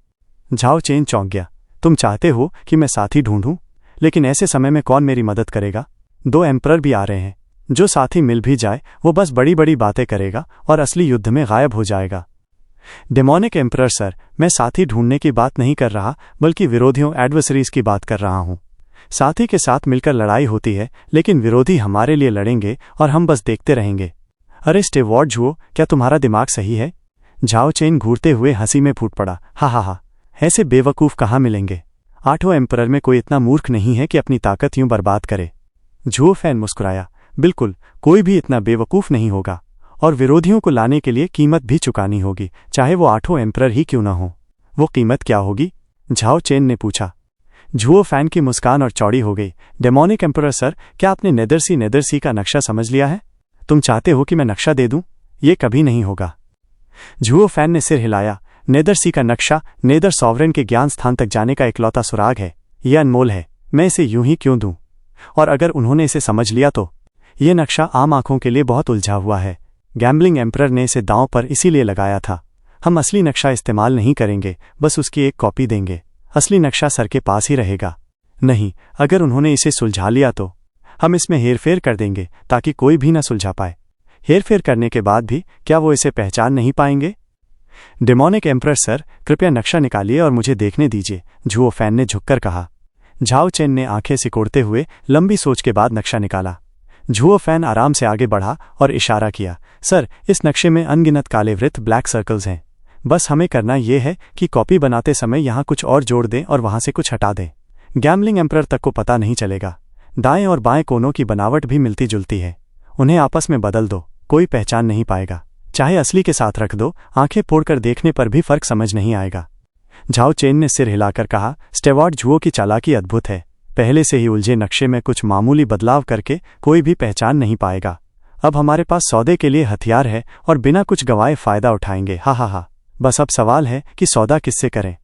S1: झाओ चेन चौंक गया। तुम चाहते हो कि मैं साथी ढूंढूं, लेकिन ऐसे समय में कौन मेरी मदद करेगा? 2 एम्परर भी आ रहे हैं। जो साथी मिल भी जाए वो बस बड़ी बड़ी बातें करेगा और असली युद्ध में गायब हो जाएगा। डिमोनिक एम्परर सर, मैं साथी ढूंढने की बात नहीं कर रहा, बल्कि विरोधियों एडवर्सरीज की बात कर रहा हूं। साथी के साथ मिलकर लड़ाई होती है, लेकिन विरोधी हमारे लिए लड़ेंगे और हम बस देखते रहेंगे। अरे स्टुअर्ट झुओ, क्या तुम्हारा दिमाग सही है? झाओ चेन घूरते हुए हंसी में फूट पड़ा। हा हा हा, ऐसे बेवकूफ कहाँ मिलेंगे? आठों एम्परर में कोई इतना मूर्ख नहीं है कि अपनी ताकत यूं बर्बाद करे। झुओ फैन मुस्कुराया, बिल्कुल, कोई भी इतना बेवकूफ़ नहीं होगा, और विरोधियों को लाने के लिए कीमत भी चुकानी होगी, चाहे वो आठों एम्परर ही क्यों न हो। वो कीमत क्या होगी? झाओ चेन ने पूछा। झुओ फैन की मुस्कान और चौड़ी हो गई। डेमोनिक एम्परर सर, क्या आपने नेदरसी का नक्शा समझ लिया है? तुम चाहते हो कि मैं नक्शा दे दूं? ये कभी नहीं होगा। झुओ फैन ने सिर हिलाया। नेदरसी का नक्शा नेदर सॉवरेन के ज्ञान स्थान तक जाने का इकलौता सुराग है। यह अनमोल है, मैं इसे यूं ही क्यों दूं? और अगर उन्होंने इसे समझ लिया तो? यह नक्शा आम आंखों के लिए बहुत उलझा हुआ है। गैम्बलिंग एम्परर ने इसे दांव पर इसीलिए लगाया था। हम असली नक्शा इस्तेमाल नहीं करेंगे, बस उसकी एक कॉपी देंगे। असली नक्शा सर के पास ही रहेगा। नहीं, अगर उन्होंने इसे सुलझा लिया तो हम इसमें हेरफेर कर देंगे ताकि कोई भी न सुलझा पाए। हेरफेर करने के बाद भी क्या वो इसे पहचान नहीं पाएंगे? डेमोनिक एम्परर सर, कृपया नक्शा निकालिए और मुझे देखने दीजिए, झुओ फैन ने झुककर कहा। झाओ चेन ने आंखें सिकोड़ते हुए लंबी सोच के बाद नक्शा निकाला। झुओ फैन आराम से आगे बढ़ा और इशारा किया, सर, इस नक्शे में अनगिनत काले वृत्त ब्लैक सर्कल्स हैं। बस हमें करना यह है कि कॉपी बनाते समय यहाँ कुछ और जोड़ दें और वहाँ से कुछ हटा दें। गैम्बलिंग एम्परर तक को पता नहीं चलेगा। दाएं और बाएं कोनों की बनावट भी मिलती जुलती है। उन्हें आपस में बदल दो, कोई पहचान नहीं पाएगा। चाहे असली के साथ रख दो, आंखें फोड़कर देखने पर भी फर्क समझ नहीं आएगा। झाओ चेन ने सिर हिलाकर कहा, स्टेवार्ट झुओ की चालाकी अद्भुत है। पहले से ही उलझे नक्शे में कुछ मामूली बदलाव करके कोई भी पहचान नहीं पाएगा। अब हमारे पास सौदे के लिए हथियार है और बिना कुछ गंवाए फायदा उठाएंगे। हा हा हा। बस अब सवाल है कि सौदा किससे करें?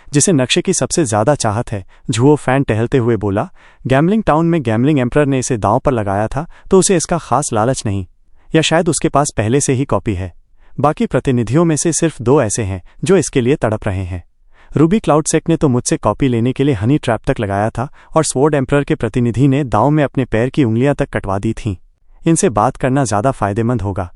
S1: जिसे नक्शे की सबसे ज्यादा चाहत है, झुओ फैन टहलते हुए बोला। गैम्बलिंग टाउन में गैम्बलिंग एम्परर ने इसे दांव पर लगाया था, तो उसे इसका खास लालच नहीं, या शायद उसके पास पहले से ही कॉपी है। बाकी प्रतिनिधियों में से सिर्फ 2 ऐसे हैं जो इसके लिए तड़प रहे हैं। रूबी क्लाउडसेक ने तो मुझसे कॉपी लेने के लिए हनी ट्रैप तक लगाया था, और स्वॉर्ड एम्परर के प्रतिनिधि ने दांव में अपने पैर की उंगलियां तक कटवा दी थीं। इनसे बात करना ज्यादा फायदेमंद होगा।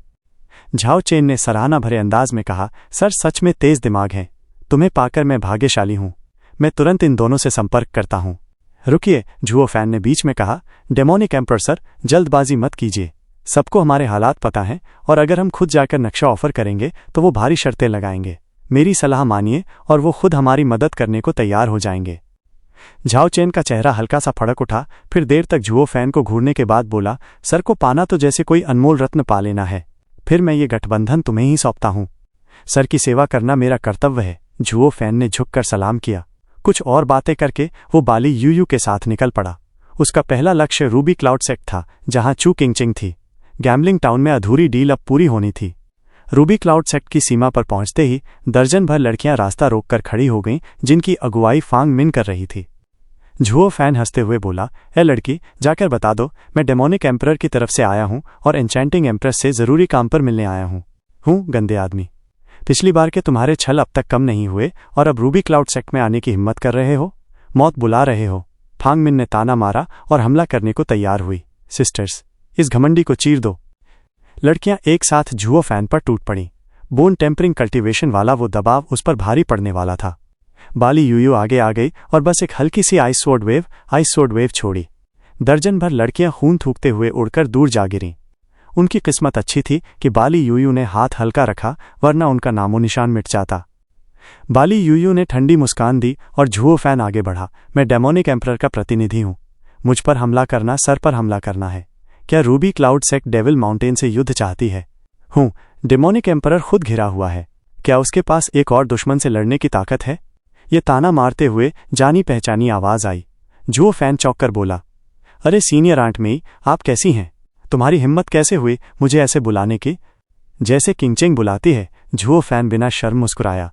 S1: झाओ चेन ने सराहना भरे अंदाज में कहा, सर, सच में तेज दिमाग है। तुम्हें पाकर मैं भाग्यशाली हूं। मैं तुरंत इन दोनों से संपर्क करता हूं। रुकिए, झुओ फैन ने बीच में कहा। डेमोनिक एम्परर सर, जल्दबाजी मत कीजिए। सबको हमारे हालात पता हैं, और अगर हम खुद जाकर नक्शा ऑफर करेंगे तो वो भारी शर्तें लगाएंगे। मेरी सलाह मानिए और वो खुद हमारी मदद करने को तैयार हो जाएंगे। झाओ चेन का चेहरा हल्का सा फड़क उठा, फिर देर तक झुओ फैन को घूरने के बाद बोला, सर को पाना तो जैसे कोई अनमोल रत्न पा लेना है। फिर मैं ये गठबंधन तुम्हें ही सौंपता हूं। सर की सेवा करना मेरा कर्तव्य है। झुओ फैन ने झुककर सलाम किया। कुछ और बातें करके वो बाली यूयू के साथ निकल पड़ा। उसका पहला लक्ष्य रूबी क्लाउडसेक था, जहां चू किंगचिंग थी। गैम्बलिंग टाउन में अधूरी डील अब पूरी होनी थी। रूबी क्लाउडसेक की सीमा पर पहुंचते ही दर्जन भर लड़कियां रास्ता रोककर खड़ी हो गईं, जिनकी अगुवाई फांग मिन कर रही थी। झुओ फैन हंसते हुए बोला, ए लड़की, जाकर बता दो मैं डेमोनिक एम्परर की तरफ से आया हूं और एन्चेंटिंग एम्प्रेस से जरूरी काम पर मिलने आया हूं। गंदे आदमी, पिछली बार के तुम्हारे छल अब तक कम नहीं हुए और अब रूबी क्लाउडसेक में आने की हिम्मत कर रहे हो? मौत बुला रहे हो? फांग मिन ने ताना मारा और हमला करने को तैयार हुई। सिस्टर्स, इस घमंडी को चीर दो। लड़कियां एक साथ झुओ फैन पर टूट पड़ीं। बोन टेम्परिंग कल्टीवेशन वाला वो दबाव उस पर भारी पड़ने वाला था। बाली यूयू आगे आ गई और बस एक हल्की सी आइस स्वॉर्ड वेव छोड़ी। दर्जन भर लड़कियां खून थूकते हुए उड़कर दूर जा गिरीं। उनकी किस्मत अच्छी थी कि बाली यूयू ने हाथ हल्का रखा, वरना उनका नामो निशान मिट जाता। बाली यूयू ने ठंडी मुस्कान दी और झुओ फैन आगे बढ़ा। मैं डेमोनिक एम्परर का प्रतिनिधि हूं। मुझ पर हमला करना, सर पर हमला करना है। क्या रूबी क्लाउडसेक डेविल माउंटेन से युद्ध चाहती है? डेमोनिक एम्परर खुद घिरा हुआ है। क्या उसके पास एक और दुश्मन से लड़ने की ताकत है? ये ताना मारते हुए जानी पहचानी आवाज आई। झुओ फैन चौंक कर बोला, अरे सीनियर आंट मेई, आप कैसी हैं? तुम्हारी हिम्मत कैसे हुई मुझे ऐसे बुलाने की? जैसे किंगचेंग बुलाती है। झुओ फैन बिना शर्म मुस्कुराया।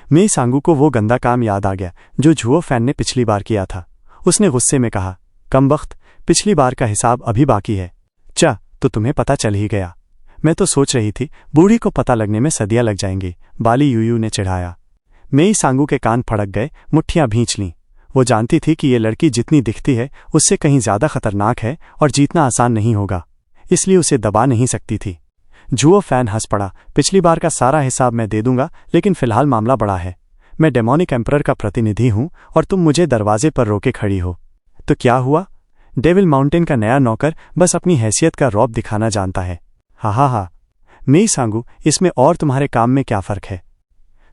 S1: मेई सांगू को वो गंदा काम याद आ गया जो झुओ फैन ने पिछली बार किया था। उसने गुस्से में कहा, कमबख्त, पिछली बार का हिसाब अभी बाकी है। तो तुम्हें पता चल ही गया। मैं तो सोच रही थी बूढ़ी को पता लगने में सदियां लग जाएंगी, बाली यूयू ने चिढ़ाया। मेई सांगू के कान फड़क गए, मुट्ठियां भींच लीं। वो जानती थी कि ये लड़की जितनी दिखती है उससे कहीं ज्यादा खतरनाक है और जीतना आसान नहीं होगा, इसलिए उसे दबा नहीं सकती थी। झुओ फैन हंस पड़ा, पिछली बार का सारा हिसाब मैं दे दूंगा, लेकिन फिलहाल मामला बड़ा है। मैं डेमोनिक एम्परर का प्रतिनिधि हूं और तुम मुझे दरवाजे पर रोके खड़ी हो। तो क्या हुआ? डेविल माउंटेन का नया नौकर बस अपनी हैसियत का रौब दिखाना जानता है। हा। मेई सांगू, इसमें और तुम्हारे काम में क्या फर्क है?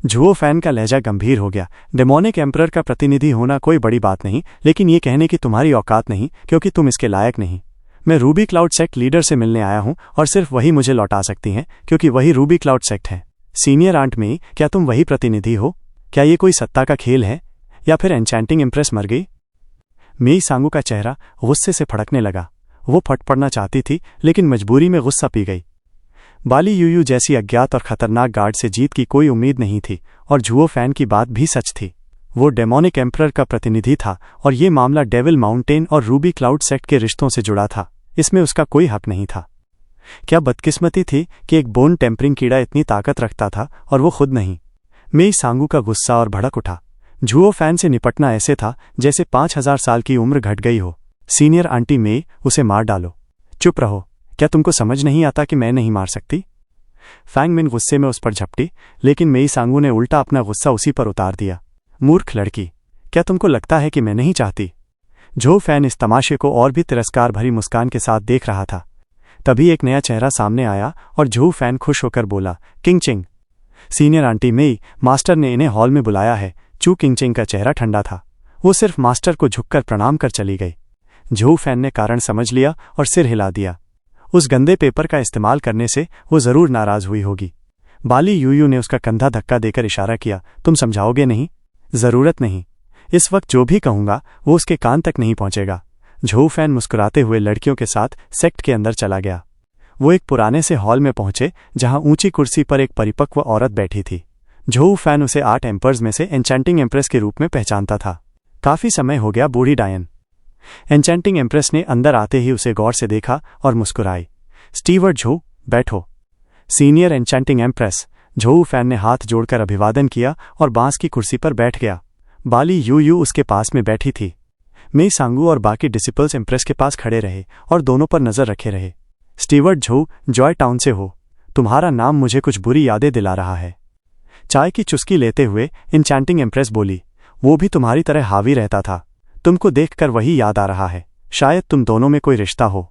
S1: झुओ फैन का लहजा गंभीर हो गया। डेमोनिक एम्परर का प्रतिनिधि होना कोई बड़ी बात नहीं, लेकिन ये कहने की तुम्हारी औकात नहीं क्योंकि तुम इसके लायक नहीं। मैं रूबी क्लाउड सेक्ट लीडर से मिलने आया हूं और सिर्फ वही मुझे लौटा सकती हैं क्योंकि वही रूबी क्लाउड सेक्ट है। सीनियर आंट मेई, क्या तुम वही प्रतिनिधि हो? क्या ये कोई सत्ता का खेल है या फिर एन्चेंटिंग इम्प्रेस मर गई? मेई सांगू का चेहरा गुस्से से फड़कने लगा। वो फट पड़ना चाहती थी लेकिन मजबूरी में गुस्सा पी गई। बाली यूयू जैसी अज्ञात और खतरनाक गार्ड से जीत की कोई उम्मीद नहीं थी और झुओ फैन की बात भी सच थी। वो डेमोनिक एम्परर का प्रतिनिधि था और ये मामला डेविल माउंटेन और रूबी क्लाउड सेक्ट के रिश्तों से जुड़ा था। इसमें उसका कोई हक नहीं था। क्या बदकिस्मती थी कि एक बोन टेम्परिंग कीड़ा इतनी ताकत रखता था और वो खुद नहीं। मेई सांगू का गुस्सा और भड़क उठा। झुओ फैन से निपटना ऐसे था जैसे 5000 साल की उम्र घट गई हो। सीनियर आंटी मेई, उसे मार डालो। चुप रहो, क्या तुमको समझ नहीं आता कि मैं नहीं मार सकती? फैंग मिन गुस्से में उस पर झपटी, लेकिन मेई सांगू ने उल्टा अपना गुस्सा उसी पर उतार दिया। मूर्ख लड़की, क्या तुमको लगता है कि मैं नहीं चाहती? झुओ फैन इस तमाशे को और भी तिरस्कार भरी मुस्कान के साथ देख रहा था। तभी एक नया चेहरा सामने आया और झुओ फैन खुश होकर बोला, किंगचिंग। सीनियर आंटी मेई, मास्टर ने इन्हें हॉल में बुलाया है। चू किंगचिंग का चेहरा ठंडा था। वो सिर्फ मास्टर को झुककर प्रणाम कर चली गई। झुओ फैन ने कारण समझ लिया और सिर हिला दिया। उस गंदे पेपर का इस्तेमाल करने से वो जरूर नाराज हुई होगी। बाली यूयू ने उसका कंधा धक्का देकर इशारा किया, तुम समझाओगे नहीं? जरूरत नहीं। इस वक्त जो भी कहूंगा वो उसके कान तक नहीं पहुंचेगा। झुओ फैन मुस्कुराते हुए लड़कियों के साथ सेक्ट के अंदर चला गया। वो एक पुराने से हॉल में पहुंचे जहां ऊंची कुर्सी पर एक परिपक्व औरत बैठी थी। झुओ फैन उसे 8 एम्पर्स में से एन्चेंटिंग एम्प्रेस के रूप में पहचानता था। काफी समय हो गया बूढ़ी डायन। एन्चेंटिंग एम्प्रेस ने अंदर आते ही उसे गौर से देखा और मुस्कुराई। स्टीवर्ट झो, बैठो। Senior enchanting empress. Zhuo Fan ने हाथ जोड़कर अभिवादन किया और बांस की कुर्सी पर बैठ गया। बाली यूयू उसके पास में बैठी थी। मेई सांगू और बाकी डिसिपल्स एम्प्रेस के पास खड़े रहे और दोनों पर नजर रखे रहे। स्टीवर्ट झो, जॉय टाउन से हो। तुम्हारा नाम मुझे कुछ बुरी यादें दिला रहा है। चाय की चुस्की लेते हुए एन्चेंटिंग एम्प्रेस बोली, वो भी तुम्हारी तरह हावी रहता था। तुमको देखकर वही याद आ रहा है। शायद तुम दोनों में कोई रिश्ता हो।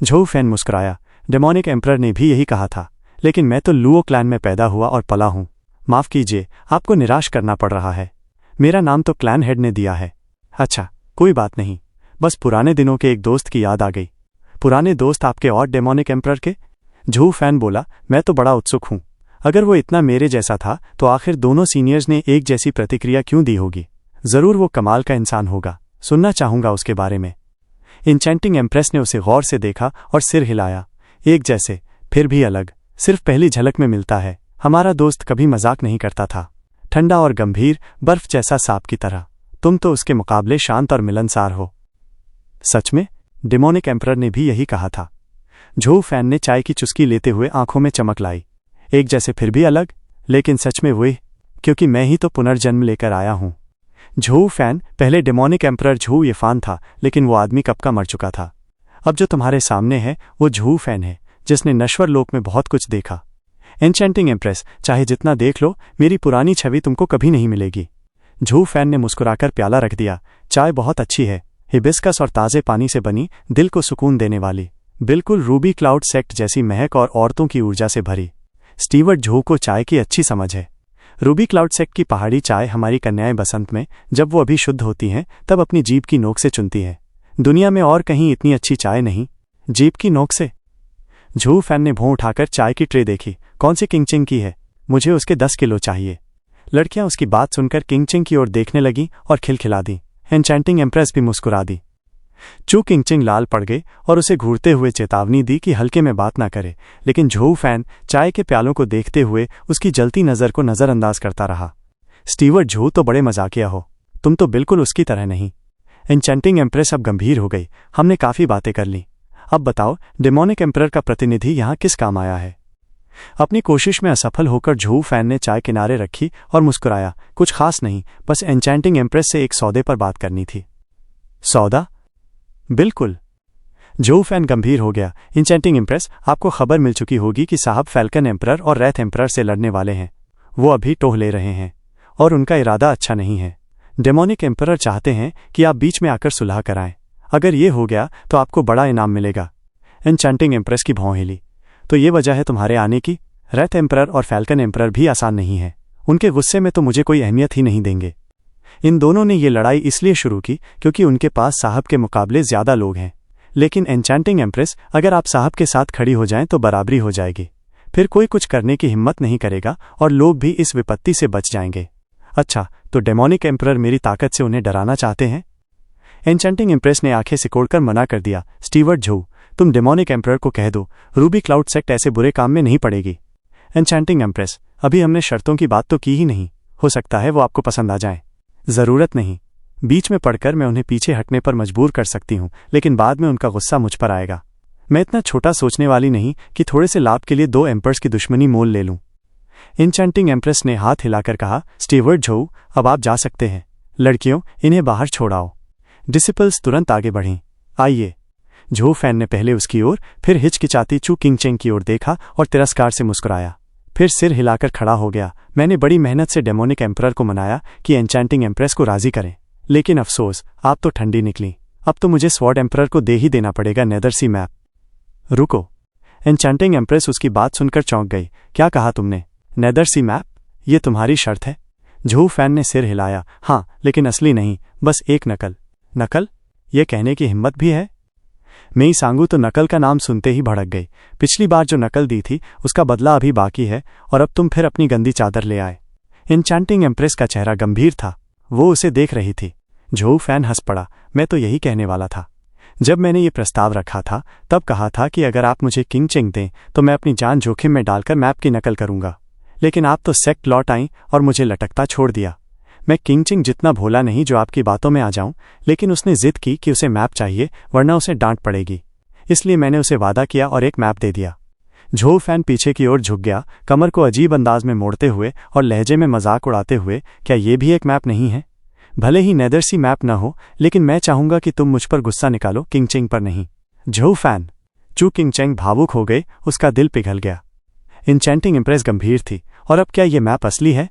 S1: झुओ फैन मुस्कुराया। डेमोनिक एम्परर ने भी यही कहा था, लेकिन मैं तो लुओ क्लैन में पैदा हुआ और पला हूं। माफ कीजिए, आपको निराश करना पड़ रहा है। मेरा नाम तो क्लैन हेड ने दिया है। अच्छा, कोई बात नहीं। बस पुराने दिनों के एक दोस्त की याद आ गई। पुराने दोस्त आपके और डेमोनिक एम्परर के? झुओ फैन बोला, मैं तो बड़ा उत्सुक हूं। अगर वो इतना मेरे जैसा था तो आखिर दोनों सीनियर्स ने एक जैसी प्रतिक्रिया क्यों दी होगी? जरूर वो कमाल का इंसान होगा। सुनना चाहूंगा उसके बारे में। एन्चेंटिंग एम्प्रेस ने उसे गौर से देखा और सिर हिलाया। एक जैसे, फिर भी अलग, सिर्फ पहली झलक में मिलता है। हमारा दोस्त कभी मजाक नहीं करता था। ठंडा और गंभीर, बर्फ जैसा सांप की तरह। तुम तो उसके मुकाबले शांत और मिलनसार हो। सच में? डेमोनिक एम्परर ने भी यही कहा था। झुओ फैन ने चाय की चुस्की लेते हुए आंखों में चमक लाई। एक जैसे फिर भी अलग, लेकिन सच में वही, क्योंकि मैं ही तो पुनर्जन्म लेकर आया हूं। झुओ फैन, पहले डेमोनिक एम्परर झुओ येफान था, लेकिन वो आदमी कब का मर चुका था। अब जो तुम्हारे सामने है वो झुओ फैन है, जिसने नश्वर लोक में बहुत कुछ देखा। एन्चेंटिंग एम्प्रेस, चाहे जितना देख लो, मेरी पुरानी छवि तुमको कभी नहीं मिलेगी। झुओ फैन ने मुस्कुराकर प्याला रख दिया। चाय बहुत अच्छी है, हिबिस्कस और ताज़े पानी से बनी, दिल को सुकून देने वाली, बिल्कुल रूबी क्लाउड सेक्ट जैसी महक और औरतों की ऊर्जा से भरी। स्टीवर्ट झुओ को चाय की अच्छी समझ है। रूबी क्लाउड सेक्ट की पहाड़ी चाय हमारी कन्याएं बसंत में, जब वो अभी शुद्ध होती हैं, तब अपनी जीभ की नोक से चुनती हैं। दुनिया में और कहीं इतनी अच्छी चाय नहीं। जीभ की नोक से? झुओ फैन ने भौं उठाकर चाय की ट्रे देखी। कौन सी किंगचिंग की है? मुझे उसके 10 किलो चाहिए। लड़कियां उसकी बात सुनकर किंगचिंग की ओर देखने लगी और खिलखिला दी। एन्चेंटिंग एम्प्रेस भी मुस्कुरा दी। चू किंगचिंग लाल पड़ गए और उसे घूरते हुए चेतावनी दी कि हल्के में बात ना करे, लेकिन झुओ फैन चाय के प्यालों को देखते हुए उसकी जलती नज़र को नज़रअंदाज करता रहा। स्टीवर्ट झुओ तो बड़े मजाकिया हो, तुम तो बिल्कुल उसकी तरह नहीं। एन्चेंटिंग एम्प्रेस अब गंभीर हो गई। हमने काफ़ी बातें कर ली। अब बताओ, डेमोनिक एम्परर का प्रतिनिधि यहाँ किस काम आया है? अपनी कोशिश में असफल होकर झुओ फैन ने चाय किनारे रखी और मुस्कुराया। कुछ खास नहीं, बस एन्चेंटिंग एम्प्रेस से एक सौदे पर बात करनी थी। सौदा? बिल्कुल। झुओ फैन गंभीर हो गया। एन्चेंटिंग एम्प्रेस, आपको खबर मिल चुकी होगी कि साहब फैल्कन एम्परर और रैथ एम्परर से लड़ने वाले हैं। वो अभी टोह ले रहे हैं और उनका इरादा अच्छा नहीं है। डेमोनिक एम्परर चाहते हैं कि आप बीच में आकर सुलह कराएं। अगर ये हो गया तो आपको बड़ा इनाम मिलेगा। एन्चेंटिंग एम्प्रेस की भौं हिली। तो ये वजह है तुम्हारे आने की? रैथ एम्परर और फैल्कन एम्परर भी आसान नहीं है। उनके गुस्से में तो मुझे कोई अहमियत ही नहीं देंगे। इन दोनों ने ये लड़ाई इसलिए शुरू की क्योंकि उनके पास साहब के मुकाबले ज्यादा लोग हैं। लेकिन एन्चेंटिंग एम्प्रेस, अगर आप साहब के साथ खड़ी हो जाएं तो बराबरी हो जाएगी। फिर कोई कुछ करने की हिम्मत नहीं करेगा और लोग भी इस विपत्ति से बच जाएंगे। अच्छा, तो डेमोनिक एम्परर मेरी ताकत से उन्हें डराना चाहते हैं? एन्चेंटिंग एम्प्रेस ने आंखें सिकोड़कर मना कर दिया। स्टीवर्ट झोउ, तुम डेमोनिक एम्परर को कह दो, रूबी क्लाउड सेक्ट ऐसे बुरे काम में नहीं पड़ेगी। एन्चेंटिंग एम्प्रेस, अभी हमने शर्तों की बात तो की ही नहीं, हो सकता है वो आपको पसंद आ जाए। जरूरत नहीं, बीच में पड़कर मैं उन्हें पीछे हटने पर मजबूर कर सकती हूँ, लेकिन बाद में उनका गुस्सा मुझ पर आएगा। मैं इतना छोटा सोचने वाली नहीं कि थोड़े से लाभ के लिए दो एम्पर्स की दुश्मनी मोल ले लूं। एन्चेंटिंग एम्प्रेस ने हाथ हिलाकर कहा, स्टीवर्ट झोउ, अब आप जा सकते हैं। लड़कियों, इन्हें बाहर छोड़ाओ। डिसिपल्स तुरंत आगे बढ़ीं। आइए। झोउ फैन ने पहले उसकी ओर, फिर हिचकिचाती चू किंगचेंग की ओर देखा और तिरस्कार से मुस्कुराया, फिर सिर हिलाकर खड़ा हो गया। मैंने बड़ी मेहनत से डेमोनिक एम्परर को मनाया कि एन्चेंटिंग एम्प्रेस को राजी करें, लेकिन अफसोस, आप तो ठंडी निकली। अब तो मुझे स्वॉर्ड एम्परर को दे ही देना पड़ेगा नेदरसी मैप। रुको। एन्चेंटिंग एम्प्रेस उसकी बात सुनकर चौंक गई। क्या कहा तुमने? नेदरसी मैप? ये तुम्हारी शर्त है? झोउ फैन ने सिर हिलाया। हाँ, लेकिन असली नहीं, बस एक नकल। नकल? ये कहने की हिम्मत भी है? मेई सांगू तो नकल का नाम सुनते ही भड़क गई। पिछली बार जो नकल दी थी उसका बदला अभी बाकी है, और अब तुम फिर अपनी गंदी चादर ले आए। एन्चेंटिंग एम्प्रेस का चेहरा गंभीर था, वो उसे देख रही थी। झोउ फैन हंस पड़ा। मैं तो यही कहने वाला था। जब मैंने ये प्रस्ताव रखा था तब कहा था कि अगर आप मुझे किंगचेंग दें तो मैं अपनी जान जोखिम में डालकर मैप की नकल करूंगा, लेकिन आप तो सेक्ट लौट आईं और मुझे लटकता छोड़ दिया। मैं किंगचेंग जितना भोला नहीं जो आपकी बातों में आ जाऊं, लेकिन उसने जिद की कि उसे मैप चाहिए वरना उसे डांट पड़ेगी, इसलिए मैंने उसे वादा किया और एक मैप दे दिया। झोउ फैन पीछे की ओर झुक गया, कमर को अजीब अंदाज में मोड़ते हुए और लहजे में मजाक उड़ाते हुए। क्या ये भी एक मैप नहीं है? भले ही नेदरसी मैप न हो, लेकिन मैं चाहूंगा कि तुम मुझ पर गुस्सा निकालो, किंगचेंग पर नहीं। Zhou fan. चू किंगचेंग भावुक हो गए, उसका दिल पिघल गया। एन्चेंटिंग एम्प्रेस गंभीर थी। और अब क्या ये मैप असली है?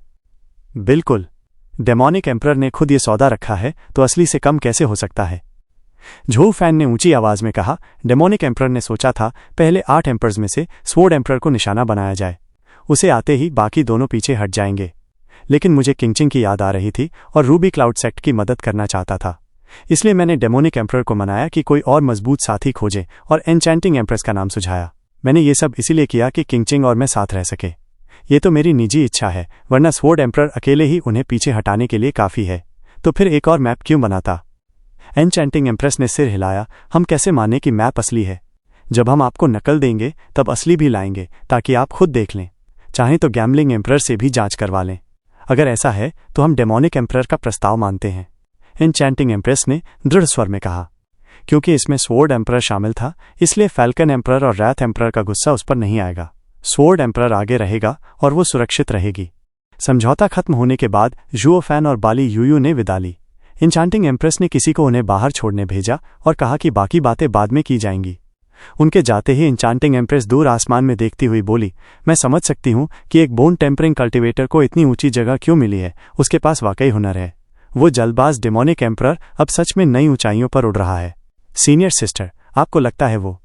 S1: बिल्कुल। डेमोनिक एम्परर ने खुद ये सौदा रखा है, तो असली से कम कैसे हो सकता है? झोउ फैन ने ऊंची आवाज में कहा। डेमोनिक एम्परर ने सोचा था पहले 8 एम्पर्स में से स्वॉर्ड एम्परर को निशाना बनाया जाए, उसे आते ही बाकी दोनों पीछे हट जाएंगे। लेकिन मुझे किंगचेंग की याद आ रही थी और रूबी क्लाउड सेक्ट की मदद करना चाहता था, इसलिए मैंने डेमोनिक एम्परर को मनाया कि कोई और मजबूत साथी खोजे और एन्चेंटिंग एम्प्रेस का नाम सुझाया। मैंने ये सब इसीलिए किया कि किंगचेंग और मैं साथ रह सके। ये तो मेरी निजी इच्छा है, वरना स्वॉर्ड एम्परर अकेले ही उन्हें पीछे हटाने के लिए काफी है, तो फिर एक और मैप क्यों बनाता? एन्चेंटिंग एम्प्रेस ने सिर हिलाया। हम कैसे माने कि मैप असली है? जब हम आपको नकल देंगे तब असली भी लाएंगे, ताकि आप खुद देख लें। चाहें तो गैम्बलिंग एम्परर से भी जांच करवा लें। अगर ऐसा है तो हम डेमोनिक एम्परर का प्रस्ताव मानते हैं, एन्चेंटिंग एम्प्रेस ने दृढ़ स्वर में कहा। क्योंकि इसमें स्वॉर्ड एम्परर शामिल था, इसलिए फैल्कन एम्परर और रैथ एम्परर का गुस्सा उस पर नहीं आएगा। स्वॉर्ड एम्परर आगे रहेगा और वो सुरक्षित रहेगी। समझौता खत्म होने के बाद झुओ फैन और बाली यूयू ने विदा ली। एन्चेंटिंग एम्प्रेस ने किसी को उन्हें बाहर छोड़ने भेजा और कहा कि बाकी बातें बाद में की जाएंगी। उनके जाते ही एन्चेंटिंग एम्प्रेस दूर आसमान में देखती हुई बोली, मैं समझ सकती हूँ कि एक बोन टेम्परिंग कल्टिवेटर को इतनी ऊंची जगह क्यों मिली है, उसके पास वाकई हुनर है। वो जल्दबाज डेमोनिक एम्परर अब सच में नई ऊंचाइयों पर उड़ रहा है। सीनियर सिस्टर, आपको लगता है वो?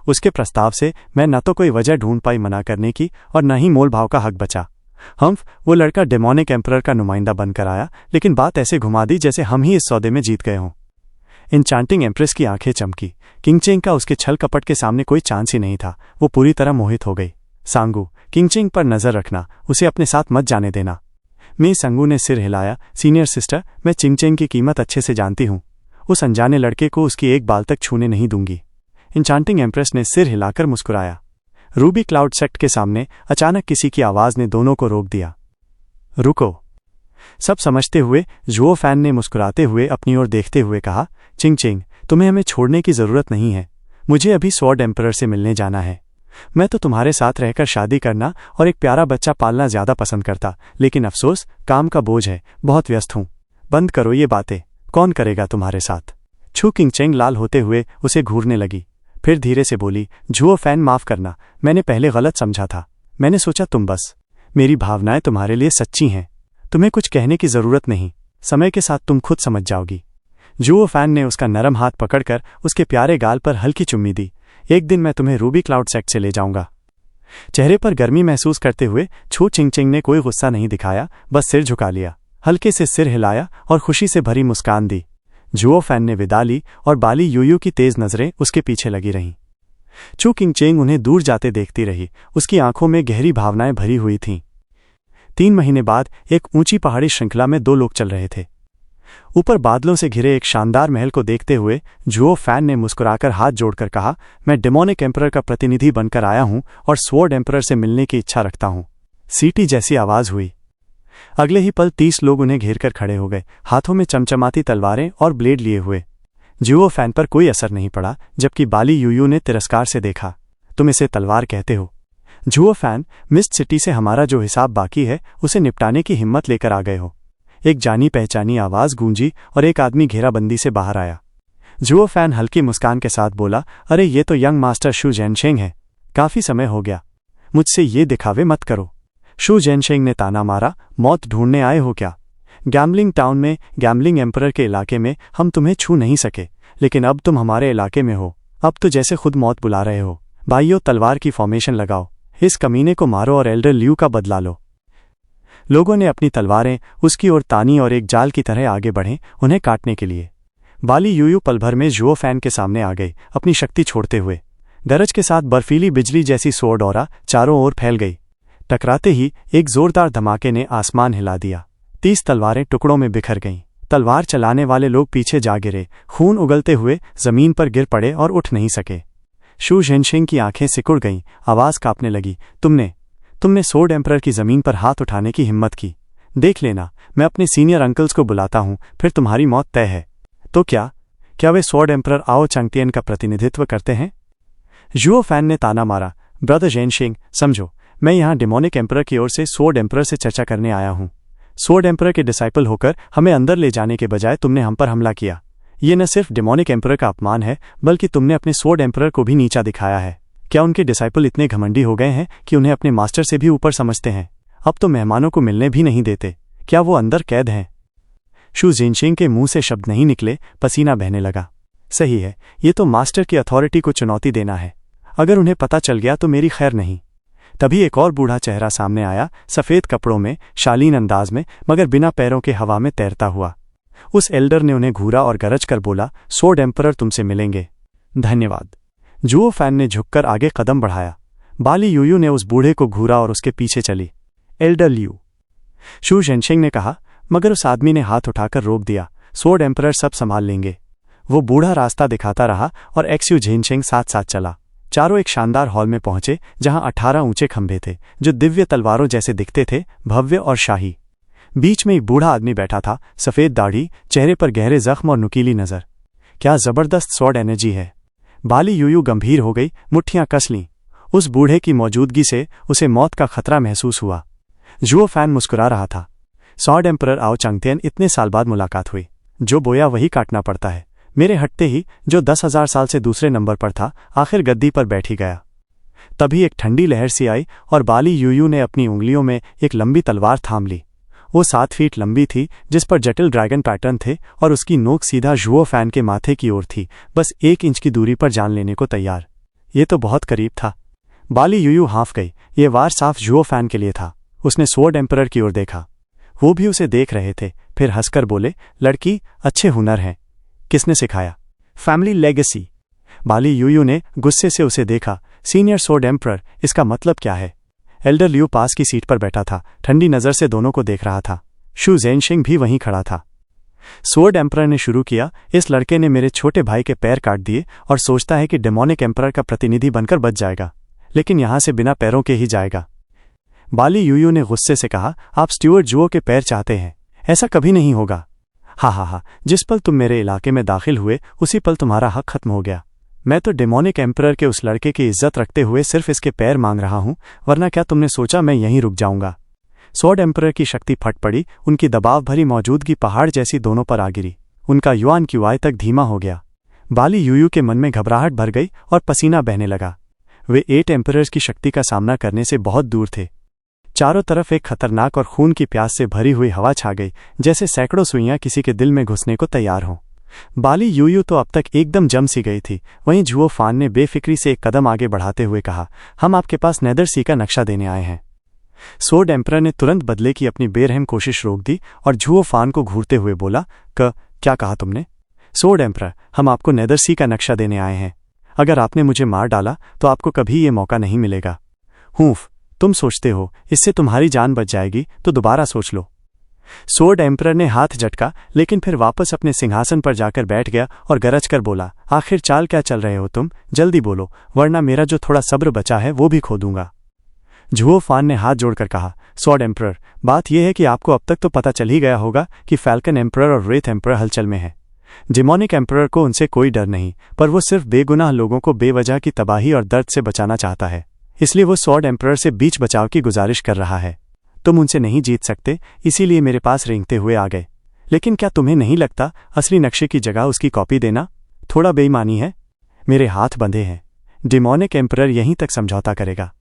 S1: उसके प्रस्ताव से मैं न तो कोई वजह ढूंढ पाई मना करने की और न ही मोल भाव का हक बचा। वो लड़का डेमोनिक एम्परर का नुमाइंदा बनकर आया, लेकिन बात ऐसे घुमा दी जैसे हम ही इस सौदे में जीत गए हों। एन्चेंटिंग एम्प्रेस की आंखें चमकी। किंगचेंग का उसके छल कपट के सामने कोई चांस ही नहीं था। वो पूरी तरह मोहित हो गई। सांगू, किंगचेंग पर नजर रखना, उसे अपने साथ मत जाने देना। मी संगू ने सिर हिलाया। सीनियर सिस्टर, मैं चिंगचेंग की कीमत अच्छे से जानती हूँ। उस अनजाने लड़के को उसकी एक बाल तक छूने नहीं दूंगी। एन्चेंटिंग एम्प्रेस ने सिर हिलाकर मुस्कुराया। रूबी क्लाउड सेक्ट के सामने अचानक किसी की आवाज ने दोनों को रोक दिया। रुको। सब समझते हुए झुओ फैन ने मुस्कुराते हुए अपनी ओर देखते हुए कहा, चिंगचेंग, तुम्हें हमें छोड़ने की जरूरत नहीं है। मुझे अभी स्वॉर्ड एम्परर से मिलने जाना है। मैं तो तुम्हारे साथ रहकर शादी करना और एक प्यारा बच्चा पालना ज्यादा पसंद करता, लेकिन अफसोस काम का बोझ है, बहुत व्यस्त हूं। बंद करो ये बातें, कौन करेगा तुम्हारे साथ? छू किंगचेंग लाल होते हुए उसे घूरने लगी, फिर धीरे से बोली, झुओ फैन माफ करना, मैंने पहले गलत समझा था। मैंने सोचा तुम बस, मेरी भावनाएं तुम्हारे लिए सच्ची हैं, तुम्हें कुछ कहने की जरूरत नहीं, समय के साथ तुम खुद समझ जाओगी। झुओ फैन ने उसका नरम हाथ पकड़कर उसके प्यारे गाल पर हल्की चुम्मी दी। एक दिन मैं तुम्हें रूबी क्लाउड सेक्ट से ले जाऊंगा। चेहरे पर गर्मी महसूस करते हुए छू चिंगचिंग ने कोई गुस्सा नहीं दिखाया, बस सिर झुका लिया, हल्के से सिर हिलाया और खुशी से भरी मुस्कान दी। जुओ फैन ने विदा ली और बाली यूयू की तेज नजरें उसके पीछे लगी रहीं। चू किंगचेंग उन्हें दूर जाते देखती रही, उसकी आंखों में गहरी भावनाएं भरी हुई थीं। 3 महीने बाद एक ऊंची पहाड़ी श्रृंखला में 2 लोग चल रहे थे। ऊपर बादलों से घिरे एक शानदार महल को देखते हुए जुओ फैन ने मुस्कुराकर हाथ जोड़कर कहा, मैं डेमोनिक एम्परर का प्रतिनिधि बनकर आया हूं और स्वॉर्ड एम्परर से मिलने की इच्छा रखता हूं। सीटी जैसी आवाज हुई। अगले ही पल 30 लोग उन्हें घेरकर खड़े हो गए, हाथों में चमचमाती तलवारें और ब्लेड लिए हुए। जुओ फैन पर कोई असर नहीं पड़ा, जबकि बाली यूयू ने तिरस्कार से देखा, तुम इसे तलवार कहते हो? जुओ फैन, मिस्ट सिटी से हमारा जो हिसाब बाकी है उसे निपटाने की हिम्मत लेकर आ गए हो। एक जानी पहचानी आवाज गूंजी और एक आदमी घेराबंदी से बाहर आया। जुओ फैन हल्की मुस्कान के साथ बोला, अरे ये तो यंग मास्टर शू जेनशेंग है, काफी समय हो गया, मुझसे ये दिखावे मत करो। शू जेनशेंग ने ताना मारा, मौत ढूंढने आए हो क्या? गैम्बलिंग टाउन में, गैम्बलिंग एम्परर के इलाके में हम तुम्हें छू नहीं सके, लेकिन अब तुम हमारे इलाके में हो, अब तो जैसे खुद मौत बुला रहे हो। भाइयों, तलवार की फॉर्मेशन लगाओ, इस कमीने को मारो और एल्डर ल्यू का बदला लो। लोगों ने अपनी तलवारें उसकी ओर तानी और एक जाल की तरह आगे बढ़े, उन्हें काटने के लिए। बाली यूयू पल भर में जुओ फैन के सामने आ गई, अपनी शक्ति छोड़ते हुए। गरज के साथ बर्फीली बिजली जैसी स्वॉर्ड ऑरा चारों ओर फैल गई। टकराते ही एक जोरदार धमाके ने आसमान हिला दिया। 30 तलवारें टुकड़ों में बिखर गईं। तलवार चलाने वाले लोग पीछे जा गिरे, खून उगलते हुए जमीन पर गिर पड़े और उठ नहीं सके। शू जेनशेंग की आंखें सिकुड़ गईं, आवाज कांपने लगी, तुमने स्वॉर्ड एम्परर की जमीन पर हाथ उठाने की हिम्मत की। देख लेना, मैं अपने सीनियर अंकल्स को बुलाता हूं, फिर तुम्हारी मौत तय है। तो क्या वे स्वॉर्ड एम्परर आओ चंगतियन का प्रतिनिधित्व करते हैं? जुओ फैन ने ताना मारा, ब्रदर जेनशेंग, समझो, मैं यहां डेमोनिक एम्परर की ओर से स्वॉर्ड एम्परर से चर्चा करने आया हूं। स्वॉर्ड एम्परर के डिसाइपल होकर हमें अंदर ले जाने के बजाय तुमने हम पर हमला किया। ये न सिर्फ डेमोनिक एम्परर का अपमान है, बल्कि तुमने अपने स्वॉर्ड एम्परर को भी नीचा दिखाया है। क्या उनके डिसाइपल इतने घमंडी हो गए हैं कि उन्हें अपने मास्टर से भी ऊपर समझते हैं? अब तो मेहमानों को मिलने भी नहीं देते। क्या वो अंदर कैद हैं? शू जेनशेंग के मुंह से शब्द नहीं निकले, पसीना बहने लगा। सही है, ये तो मास्टर की अथॉरिटी को चुनौती देना है। अगर उन्हें पता चल गया तो मेरी खैर नहीं। तभी एक और बूढ़ा चेहरा सामने आया, सफेद कपड़ों में, शालीन अंदाज में, मगर बिना पैरों के हवा में तैरता हुआ। उस एल्डर ने उन्हें घूरा और गरज कर बोला, स्वॉर्ड एम्परर तुमसे मिलेंगे। धन्यवाद। जुओ फैन ने झुककर आगे कदम बढ़ाया। बाली यूयू ने उस बूढ़े को घूरा और उसके पीछे चली। एल्डर ल्यू, शू जेनशेंग ने कहा, मगर उस आदमी ने हाथ उठाकर रोक दिया, स्वॉर्ड एम्परर सब संभाल लेंगे। वो बूढ़ा रास्ता दिखाता रहा और एक्स-यू जेनशेंग साथ साथ चला। चारों एक शानदार हॉल में पहुंचे, जहां 18 ऊंचे खंभे थे, जो दिव्य तलवारों जैसे दिखते थे, भव्य और शाही। बीच में एक बूढ़ा आदमी बैठा था, सफेद दाढ़ी, चेहरे पर गहरे जख्म और नुकीली नजर। क्या जबरदस्त स्वॉर्ड एनर्जी है! बाली यूयू गंभीर हो गई, मुट्ठियां कस लीं। उस बूढ़े की मौजूदगी से उसे मौत का खतरा महसूस हुआ। जुओ फैन मुस्कुरा रहा था। स्वॉर्ड एम्परर आओ चंगतियन, इतने साल बाद मुलाकात हुई। जो बोया वही काटना पड़ता है। मेरे हटते ही जो 10,000 साल से दूसरे नंबर पर था, आखिर गद्दी पर बैठ ही गया। तभी एक ठंडी लहर सी आई और बाली यूयू ने अपनी उंगलियों में एक लंबी तलवार थाम ली। वो 7 फीट लंबी थी, जिस पर जटिल ड्रैगन पैटर्न थे, और उसकी नोक सीधा जुओ फैन के माथे की ओर थी, बस 1 इंच की दूरी पर जान लेने को तैयार। ये तो बहुत करीब था। बाली यूयू हाँफ गई। ये वार साफ जुओ फैन के लिए था। उसने स्वॉर्ड एम्परर की ओर देखा। वो भी उसे देख रहे थे, फिर हंसकर बोले, लड़की, अच्छे हुनर हैं। किसने सिखाया? Family legacy. बाली यूयू ने गुस्से से उसे देखा। सीनियर स्वॉर्ड एम्परर, इसका मतलब क्या है? एल्डर ल्यू पास की सीट पर बैठा था, ठंडी नजर से दोनों को देख रहा था। शू जेनशेंग भी वहीं खड़ा था। स्वॉर्ड एम्परर ने शुरू किया, इस लड़के ने मेरे छोटे भाई के पैर काट दिए और सोचता है कि डेमोनिक एम्परर का प्रतिनिधि बनकर बच जाएगा, लेकिन यहां से बिना पैरों के ही जाएगा। बाली यूयू ने गुस्से से कहा, आप स्टुअर्ट जुओ के पैर चाहते हैं? ऐसा कभी नहीं होगा। हा, जिस पल तुम मेरे इलाके में दाखिल हुए, उसी पल तुम्हारा हक खत्म हो गया। मैं तो डेमोनिक एम्परर के उस लड़के की इज्जत रखते हुए सिर्फ इसके पैर मांग रहा हूं, वरना क्या तुमने सोचा मैं यहीं रुक जाऊंगा? स्वॉर्ड एम्परर की शक्ति फट पड़ी, उनकी दबाव भरी मौजूदगी पहाड़ जैसी दोनों पर आ गिरी। उनका युआन क्यूआई तक धीमा हो गया। बाली यूयू के मन में घबराहट भर गई और पसीना बहने लगा। वे 8 एम्परर्स की शक्ति का सामना करने से बहुत दूर थे। चारों तरफ एक खतरनाक और खून की प्यास से भरी हुई हवा छा गई, जैसे सैकड़ों सुइयां किसी के दिल में घुसने को तैयार हों। बाली यूयू तो अब तक एकदम जम सी गई थी। वहीं झुओ फान ने बेफिक्री से एक कदम आगे बढ़ाते हुए कहा, हम आपके पास नेदर सी का नक्शा देने आए हैं। सोर्ड एम्परर ने तुरंत बदले की अपनी बेरहम कोशिश रोक दी और झुओ फान को घूरते हुए बोला, क्या कहा तुमने? सोर्ड एम्परर, हम आपको नेदर सी का नक्शा देने आए हैं। अगर आपने मुझे मार डाला तो आपको कभी ये मौका नहीं मिलेगा। हूफ, तुम सोचते हो इससे तुम्हारी जान बच जाएगी तो दोबारा सोच लो। सोर्ड एम्परर ने हाथ झटका, लेकिन फिर वापस अपने सिंहासन पर जाकर बैठ गया और गरज कर बोला, आखिर चाल क्या चल रहे हो तुम? जल्दी बोलो, वरना मेरा जो थोड़ा सब्र बचा है वो भी खो दूंगा। झुओ फान ने हाथ जोड़कर कहा, सोर्ड एम्परर, बात यह है कि आपको अब तक तो पता चल ही गया होगा कि फैल्कन एम्परर और रेथ एम्परर हलचल में है। डिमोनिक एम्परर को उनसे कोई डर नहीं, पर वो सिर्फ बेगुनाह लोगों को बेवजह की तबाही और दर्द से बचाना चाहता है। इसलिए वो सोर्ड एम्परर से बीच बचाव की गुजारिश कर रहा है। तुम उनसे नहीं जीत सकते, इसीलिए मेरे पास रेंगते हुए आ गए। लेकिन क्या तुम्हें नहीं लगता असली नक्शे की जगह उसकी कॉपी देना थोड़ा बेईमानी है? मेरे हाथ बंधे हैं, डिमोनिक एम्परर यहीं तक समझौता करेगा।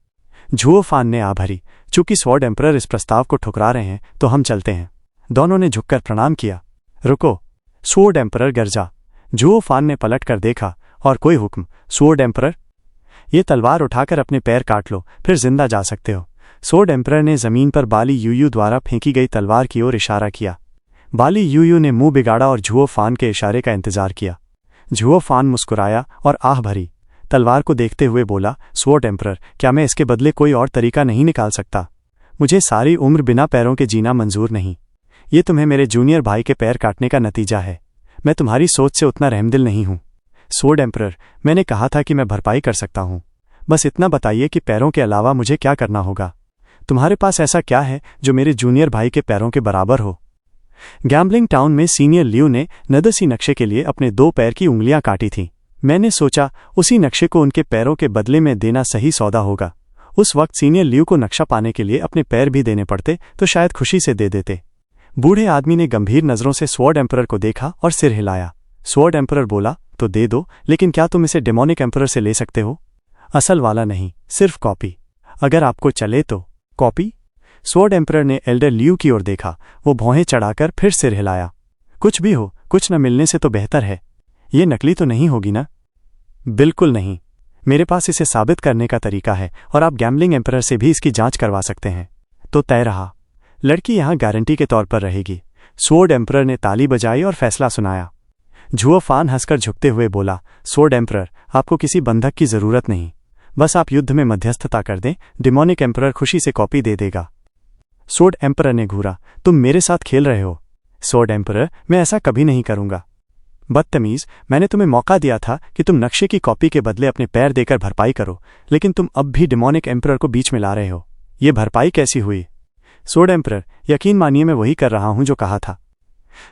S1: झुओ फान ने आ भरी, चूंकि सोर्ड एम्परर इस प्रस्ताव को ठुकरा रहे हैं तो हम चलते हैं। दोनों ने झुककर प्रणाम किया। रुको, सोर्ड एम्परर गरजा। झुओ फान ने पलट कर देखा, और कोई हुक्म? सोर्ड एम्परर, ये तलवार उठाकर अपने पैर काट लो, फिर जिंदा जा सकते हो। सोर्ड एम्परर ने जमीन पर बाली यूयू द्वारा फेंकी गई तलवार की ओर इशारा किया। बाली यूयू ने मुंह बिगाड़ा और झुओ फान के इशारे का इंतजार किया। झुओ फान मुस्कुराया और आह भरी, तलवार को देखते हुए बोला, सोर्ड एम्परर, क्या मैं इसके बदले कोई और तरीका नहीं निकाल सकता? मुझे सारी उम्र बिना पैरों के जीना मंजूर नहीं। ये तुम्हें मेरे जूनियर भाई के पैर काटने का नतीजा है। मैं तुम्हारी सोच से उतना रहमदिल नहीं हूं। सोर्ड एम्परर, मैंने कहा था कि मैं भरपाई कर सकता हूं। बस इतना बताइए कि पैरों के अलावा मुझे क्या करना होगा? तुम्हारे पास ऐसा क्या है जो मेरे जूनियर भाई के पैरों के बराबर हो? गैम्बलिंग टाउन में सीनियर लियू ने नदसी नक्शे के लिए अपने 2 पैर की उंगलियां काटी थीं। मैंने सोचा उसी नक्शे को उनके पैरों के बदले में देना सही सौदा होगा। उस वक्त सीनियर लियू को नक्शा पाने के लिए अपने पैर भी देने पड़ते तो शायद खुशी से दे देते। बूढ़े आदमी ने गंभीर नजरों से सोर्ड एम्परर को देखा और सिर हिलाया। सोर्ड एम्परर बोला, तो दे दो, लेकिन क्या तुम इसे डिमोनिक एम्परर से ले सकते हो? असल वाला नहीं, सिर्फ कॉपी। अगर आपको चले तो। कॉपी? सोर्ड एम्परर ने एल्डर लियू की ओर देखा। वो भौहें चढ़ाकर फिर सिर हिलाया। कुछ भी हो, कुछ न मिलने से तो बेहतर है। ये नकली तो नहीं होगी ना? बिल्कुल नहीं। मेरे पास इसे साबित करने का तरीका है और आप गैम्बलिंग एम्परर से भी इसकी जांच करवा सकते हैं। तो तय रहा। लड़की यहां गारंटी के तौर पर रहेगी। सोर्ड एम्परर ने ताली बजाई और फैसला सुनाया। झुओ फान हंसकर झुकते हुए बोला, सोर्ड एम्परर, आपको किसी बंधक की जरूरत नहीं। बस आप युद्ध में मध्यस्थता कर दें, डिमोनिक एम्परर खुशी से कॉपी दे देगा। सोर्ड एम्परर ने घूरा, तुम मेरे साथ खेल रहे हो? सोर्ड एम्परर, मैं ऐसा कभी नहीं करूंगा। बदतमीज, मैंने तुम्हें मौका दिया था कि तुम नक्शे की कॉपी के बदले अपने पैर देकर भरपाई करो, लेकिन तुम अब भी डिमोनिक एम्परर को बीच में ला रहे हो। ये भरपाई कैसी हुई? सोर्ड एम्परर, यकीन मानिए मैं वही कर रहा हूं जो कहा था।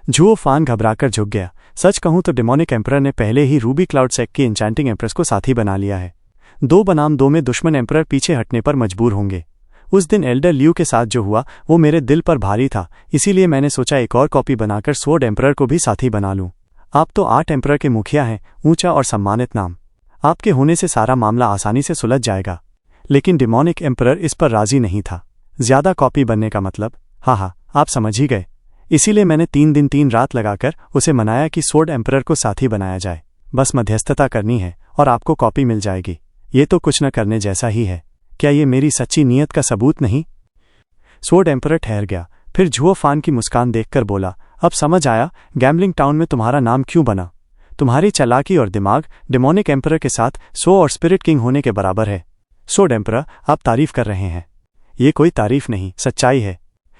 S1: झुओ फान घबराकर झुक गया। सच कहूं तो डिमोनिक एम्परर ने पहले ही रूबी क्लाउड सेक की एन्चेंटिंग एम्प्रेस को साथी बना लिया है। 2 बनाम 2 में दुश्मन एम्परर पीछे हटने पर मजबूर होंगे। उस दिन एल्डर लियू के साथ जो हुआ वो मेरे दिल पर भारी था, इसीलिए मैंने सोचा एक और कॉपी बनाकर सोर्ड एम्परर को भी साथी बना लूं। आप तो 8 एम्परर के मुखिया हैं, ऊंचा और सम्मानित नाम। आपके होने से सारा मामला आसानी से सुलझ जाएगा। लेकिन डिमोनिक एम्परर इस पर राजी नहीं था। ज्यादा कॉपी बनने का मतलब? हाँ, आप समझ ही गए। इसीलिए मैंने 3 दिन 3 रात लगाकर उसे मनाया कि सोर्ड एम्परर को साथी बनाया जाए। बस मध्यस्थता करनी है और आपको कॉपी मिल जाएगी। ये तो कुछ न करने जैसा ही है। क्या ये मेरी सच्ची नीयत का सबूत नहीं? सोर्ड एम्परर ठहर गया, फिर झुओ फान की मुस्कान देखकर बोला, अब समझ आया गैम्बलिंग टाउन में तुम्हारा नाम क्यों बना। तुम्हारी चालाकी और दिमाग डिमोनिक एम्परर के साथ सो और स्पिरिट किंग होने के बराबर है। सोर्ड एम्परर, आप तारीफ कर रहे हैं। ये कोई तारीफ नहीं, सच्चाई है।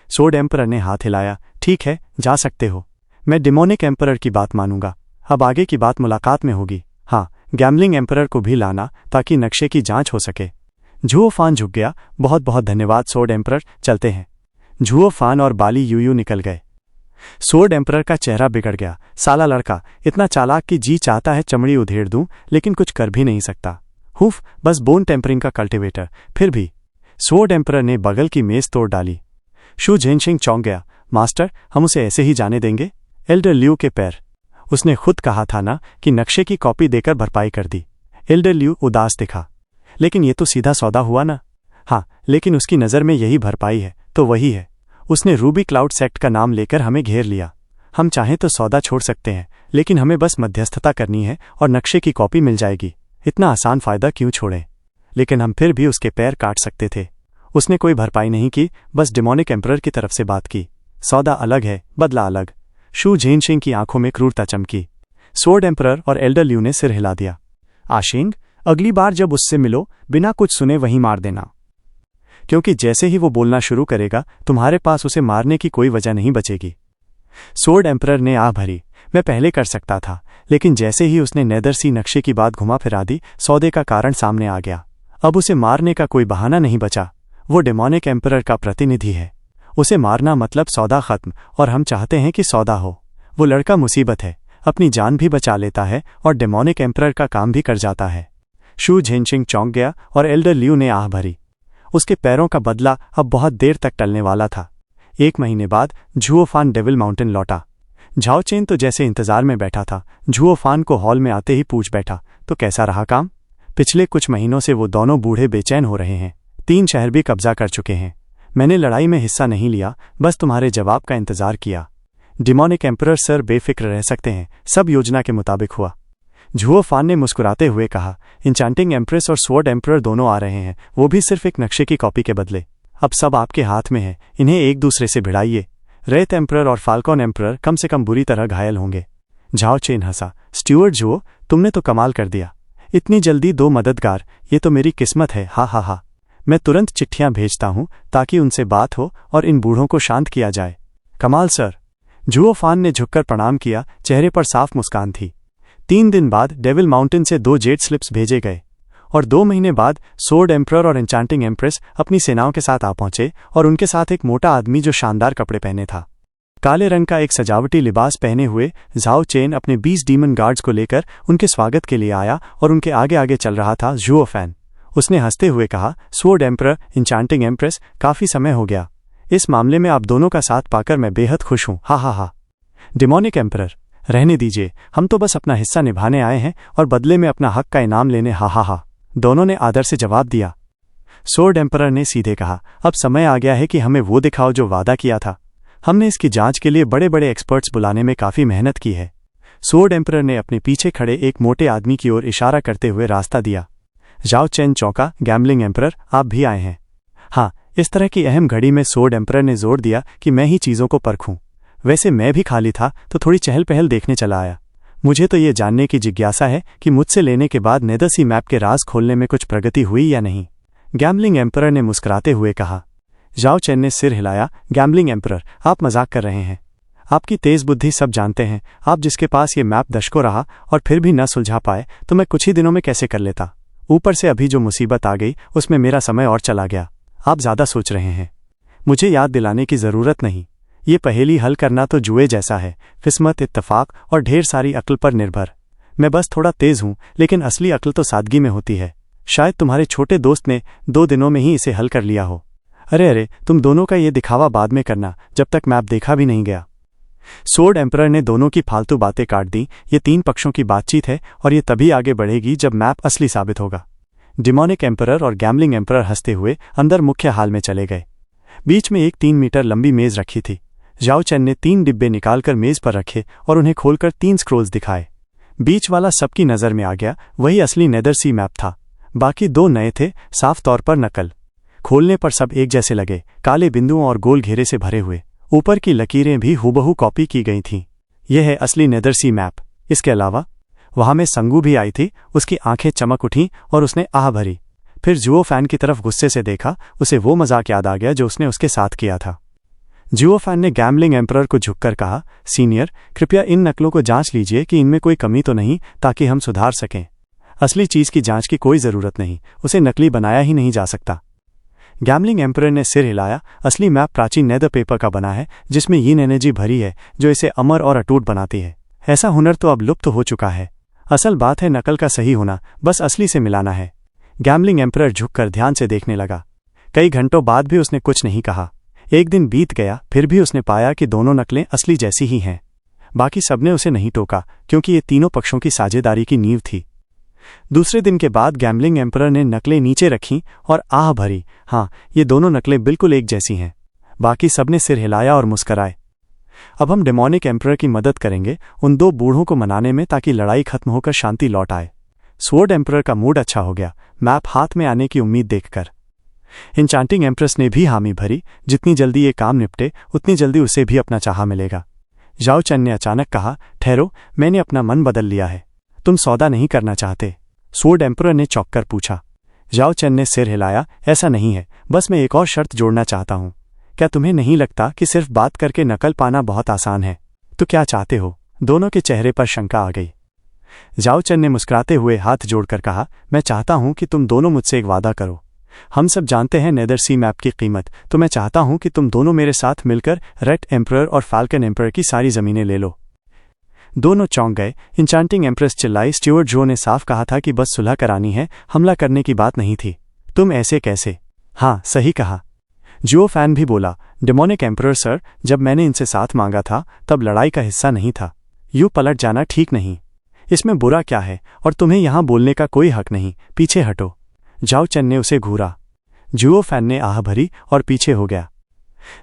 S1: सोर्ड एम्परर ने हाथ हिलाया। ठीक है, जा सकते हो। मैं डिमोनिक एम्परर की बात मानूंगा। अब आगे की बात मुलाकात में होगी। हाँ, गैम्बलिंग एम्परर को भी लाना ताकि नक्शे की जांच हो सके। झुओ फान झुक गया। बहुत बहुत धन्यवाद सोर्ड एम्परर, चलते हैं। झुओ फान और बाली यूयू निकल गए। सोर्ड एम्परर का चेहरा बिगड़ गया। साला लड़का, इतना चालाक कि जी चाहता है चमड़ी उधेड़ दूं, लेकिन कुछ कर भी नहीं सकता। हुफ, बस बोन टेम्परिंग का कल्टिवेटर। फिर भी सोर्ड एम्परर ने बगल की मेज तोड़ डाली। शू झेनशिंग चौंक गया। मास्टर, हम उसे ऐसे ही जाने देंगे? एल्डर लियू के पैर। उसने खुद कहा था ना कि नक्शे की कॉपी देकर भरपाई कर दी। एल्डर लियू उदास दिखा। लेकिन ये तो सीधा सौदा हुआ ना? हाँ, लेकिन उसकी नज़र में यही भरपाई है तो वही है। उसने रूबी क्लाउड सेक्ट का नाम लेकर हमें घेर लिया। हम चाहें तो सौदा छोड़ सकते हैं, लेकिन हमें बस मध्यस्थता करनी है और नक्शे की कॉपी मिल जाएगी। इतना आसान फायदा क्यों छोड़ें? लेकिन हम फिर भी उसके पैर काट सकते थे। उसने कोई भरपाई नहीं की, बस डेमोनिक एम्परर की तरफ से बात की। सौदा अलग है, बदला अलग। शू झेनशिंग की आंखों में क्रूरता चमकी। स्वॉर्ड एम्परर और एल्डर ल्यू ने सिर हिला दिया।
S2: आशिंग, अगली बार जब उससे मिलो, बिना कुछ सुने वहीं मार देना,
S1: क्योंकि जैसे ही वो बोलना शुरू करेगा तुम्हारे पास उसे मारने की कोई वजह नहीं बचेगी। स्वॉर्ड एम्परर ने आह भरी। मैं पहले कर सकता था, लेकिन जैसे ही उसने नेदर सी नक्शे की बात घुमा फिरा दी, सौदे का कारण सामने आ गया। अब उसे मारने का कोई बहाना नहीं बचा। वो डेमोनिक एम्परर का प्रतिनिधि है। उसे मारना मतलब सौदा खत्म, और हम चाहते हैं कि सौदा हो। वो लड़का मुसीबत है, अपनी जान भी बचा लेता है और डेमोनिक एम्परर का काम भी कर जाता है। शू झेनशिंग चौंक गया और एल्डर ल्यू ने आह भरी। उसके पैरों का बदला अब बहुत देर तक टलने वाला था। 1 महीने बाद झुओफान डेविल माउंटेन लौटा। झाओ चेन तो जैसे इंतजार में बैठा था। झुओफान को हॉल में आते ही पूछ बैठा, तो कैसा रहा काम? पिछले कुछ महीनों से वो दोनों बूढ़े बेचैन हो रहे हैं। 3 शहर भी कब्जा कर चुके हैं। मैंने लड़ाई में हिस्सा नहीं लिया, बस तुम्हारे जवाब का इंतजार किया। डेमोनिक एम्परर सर बेफिक्र रह सकते हैं, सब योजना के मुताबिक हुआ। झुओफान ने मुस्कुराते हुए कहा, इंचांटिंग एम्प्रेस और स्वॉर्ड एम्परर दोनों आ रहे हैं, वो भी सिर्फ एक नक्शे की कॉपी के बदले। अब सब आपके हाथ में है, इन्हें एक दूसरे से भिड़ाइए। रेत एम्परर और फाल्कॉन एम्परर कम से कम बुरी तरह घायल होंगे। झाओ चेन हंसा। स्ट्यूअर्ट झुओ, तुमने तो कमाल कर दिया। इतनी जल्दी 2 मददगार, ये तो मेरी किस्मत है। हा हा हा। मैं तुरंत चिट्ठियां भेजता हूं ताकि उनसे बात हो और इन बूढ़ों को शांत किया जाए। कमाल सर। झुओफान ने झुककर प्रणाम किया, चेहरे पर साफ मुस्कान थी। 3 दिन बाद डेविल माउंटेन से 2 जेट स्लिप्स भेजे गए और 2 महीने बाद स्वॉर्ड एम्परर और एन्चांटिंग एम्प्रेस अपनी सेनाओं के साथ आ पहुंचे और उनके साथ एक मोटा आदमी जो शानदार कपड़े पहने था। काले रंग का एक सजावटी लिबास पहने हुए झाओ चेन अपने 20 डीमन गार्ड्स को लेकर उनके स्वागत के लिए आया और उनके आगे आगे चल रहा था झुओफान। उसने हंसते हुए कहा, स्वॉर्ड एम्परर, एन्चांटिंग एम्प्रेस, काफी समय हो गया। इस मामले में आप दोनों का साथ पाकर मैं बेहद खुश हूं। हा हा हा। डेमोनिक एम्परर, रहने दीजिए, हम तो बस अपना हिस्सा निभाने आए हैं और बदले में अपना हक का इनाम लेने। हा हा हा। दोनों ने आदर से जवाब दिया। स्वॉर्ड एम्परर ने सीधे कहा, अब समय आ गया है कि हमें वो दिखाओ जो वादा किया था। हमने इसकी जांच के लिए बड़े बड़े एक्सपर्ट्स बुलाने में काफी मेहनत की है। स्वॉर्ड एम्परर ने अपने पीछे खड़े एक मोटे आदमी की ओर इशारा करते हुए रास्ता दिया। झाओ चेन चौंका। गैम्बलिंग एम्परर, आप भी आए हैं? हाँ, इस तरह की अहम घड़ी में स्वॉर्ड एम्परर ने जोर दिया कि मैं ही चीजों को परखूं। वैसे मैं भी खाली था तो थोड़ी चहल पहल देखने चला आया। मुझे तो ये जानने की जिज्ञासा है कि मुझसे लेने के बाद नेदर सी मैप के राज खोलने में कुछ प्रगति हुई या नहीं। गैम्बलिंग एम्परर ने मुस्कुराते हुए कहा। झाओ चेन ने सिर हिलाया। गैम्बलिंग एम्परर, आप मजाक कर रहे हैं। आपकी तेज बुद्धि सब जानते हैं। आप जिसके पास ये मैप दशकों रहा और फिर भी न सुलझा पाए, तो मैं कुछ ही दिनों में कैसे कर लेता। ऊपर से अभी जो मुसीबत आ गई उसमें मेरा समय और चला गया। आप ज्यादा सोच रहे हैं। मुझे याद दिलाने की जरूरत नहीं। ये पहेली हल करना तो जुए जैसा है, किस्मत, इत्तफाक और ढेर सारी अक्ल पर निर्भर। मैं बस थोड़ा तेज हूं, लेकिन असली अक्ल तो सादगी में होती है। शायद तुम्हारे छोटे दोस्त ने 2 दिनों में ही इसे हल कर लिया हो। अरे अरे, तुम दोनों का ये दिखावा बाद में करना, जब तक मैप देखा भी नहीं गया। स्वॉर्ड एम्परर ने दोनों की फालतू बातें काट दी। ये 3 पक्षों की बातचीत है और ये तभी आगे बढ़ेगी जब मैप असली साबित होगा। डेमोनिक एम्परर और गैम्बलिंग एम्परर हंसते हुए अंदर मुख्य हाल में चले गए। बीच में एक 3 मीटर लंबी मेज रखी थी। झाओ चेन ने 3 डिब्बे निकालकर मेज पर रखे और उन्हें खोलकर 3 स्क्रोल्स दिखाए। बीच वाला सबकी नजर में आ गया, वही असली नेदर सी मैप था। बाकी 2 नए थे, साफ तौर पर नकल। खोलने पर सब एक जैसे लगे, काले बिंदुओं और गोल घेरे से भरे हुए। ऊपर की लकीरें भी हूबहू कॉपी की गई थीं। यह है असली नेदर सी मैप। इसके अलावा वहां में संगू भी आई थी। उसकी आंखें चमक उठीं और उसने आह भरी। फिर झुओफान की तरफ गुस्से से देखा। उसे वो मजाक याद आ गया जो उसने उसके साथ किया था। झुओफान ने गैम्बलिंग एम्परर को झुककर कहा, सीनियर, कृपया इन नकलों को जांच लीजिए कि इनमें कोई कमी तो नहीं, ताकि हम सुधार सकें। असली चीज की जांच की कोई जरूरत नहीं, उसे नकली बनाया ही नहीं जा सकता। गैम्बलिंग एम्परर ने सिर हिलाया। असली मैप प्राचीन नेदर पेपर का बना है, जिसमें यीन एनर्जी भरी है जो इसे अमर और अटूट बनाती है। ऐसा हुनर तो अब लुप्त हो चुका है। असल बात है नकल का सही होना, बस असली से मिलाना है। गैम्बलिंग एम्परर झुककर ध्यान से देखने लगा। कई घंटों बाद भी उसने कुछ नहीं कहा। एक दिन बीत गया, फिर भी उसने पाया कि दोनों नकलें असली जैसी ही हैं। बाकी सबने उसे नहीं टोका, क्योंकि ये तीनों पक्षों की साझेदारी की नींव थी। दूसरे दिन के बाद गैम्बलिंग एम्परर ने नकलें नीचे रखीं और आह भरी, हाँ, ये दोनों नकलें बिल्कुल एक जैसी हैं। बाकी सबने सिर हिलाया और मुस्कराए। अब हम डेमोनिक एम्परर की मदद करेंगे उन दो बूढ़ों को मनाने में, ताकि लड़ाई खत्म होकर शांति लौट आए। स्वॉर्ड एम्परर का मूड अच्छा हो गया मैप हाथ में आने की उम्मीद देखकर। इंचांटिंग एम्प्रेस ने भी हामी भरी, जितनी जल्दी ये काम निपटे उतनी जल्दी उसे भी अपना चाहा मिलेगा। जाओ चेन ने अचानक कहा, ठहरो, मैंने अपना मन बदल लिया है। तुम सौदा नहीं करना चाहते? स्वॉर्ड एम्परर ने चौंक कर पूछा। जाओ चेन ने सिर हिलाया, ऐसा नहीं है, बस मैं एक और शर्त जोड़ना चाहता हूं। क्या तुम्हें नहीं लगता कि सिर्फ बात करके नकल पाना बहुत आसान है? तो क्या चाहते हो? दोनों के चेहरे पर शंका आ गई। जाओ चेन ने मुस्कुराते हुए हाथ जोड़कर कहा, मैं चाहता हूं कि तुम दोनों मुझसे एक वादा करो। हम सब जानते हैं नेदर सी मैप की कीमत, तो मैं चाहता हूं कि तुम दोनों मेरे साथ मिलकर रेड एम्परर और फाल्कन एम्परर की सारी जमीनें ले लो। दोनों चौंक गए। इंचांटिंग एम्प्रेस चिल्लाई, स्टीवर्ट जो ने साफ कहा था कि बस सुलह करानी है, हमला करने की बात नहीं थी। तुम ऐसे कैसे? हाँ, सही कहा। जियो फैन भी बोला, डेमोनिक एम्परर सर, जब मैंने इनसे साथ मांगा था तब लड़ाई का हिस्सा नहीं था। यूं पलट जाना ठीक नहीं। इसमें बुरा क्या है, और तुम्हें यहां बोलने का कोई हक नहीं। पीछे हटो। जाओ चेन ने उसे घूरा। जियो फैन ने आह भरी और पीछे हो गया।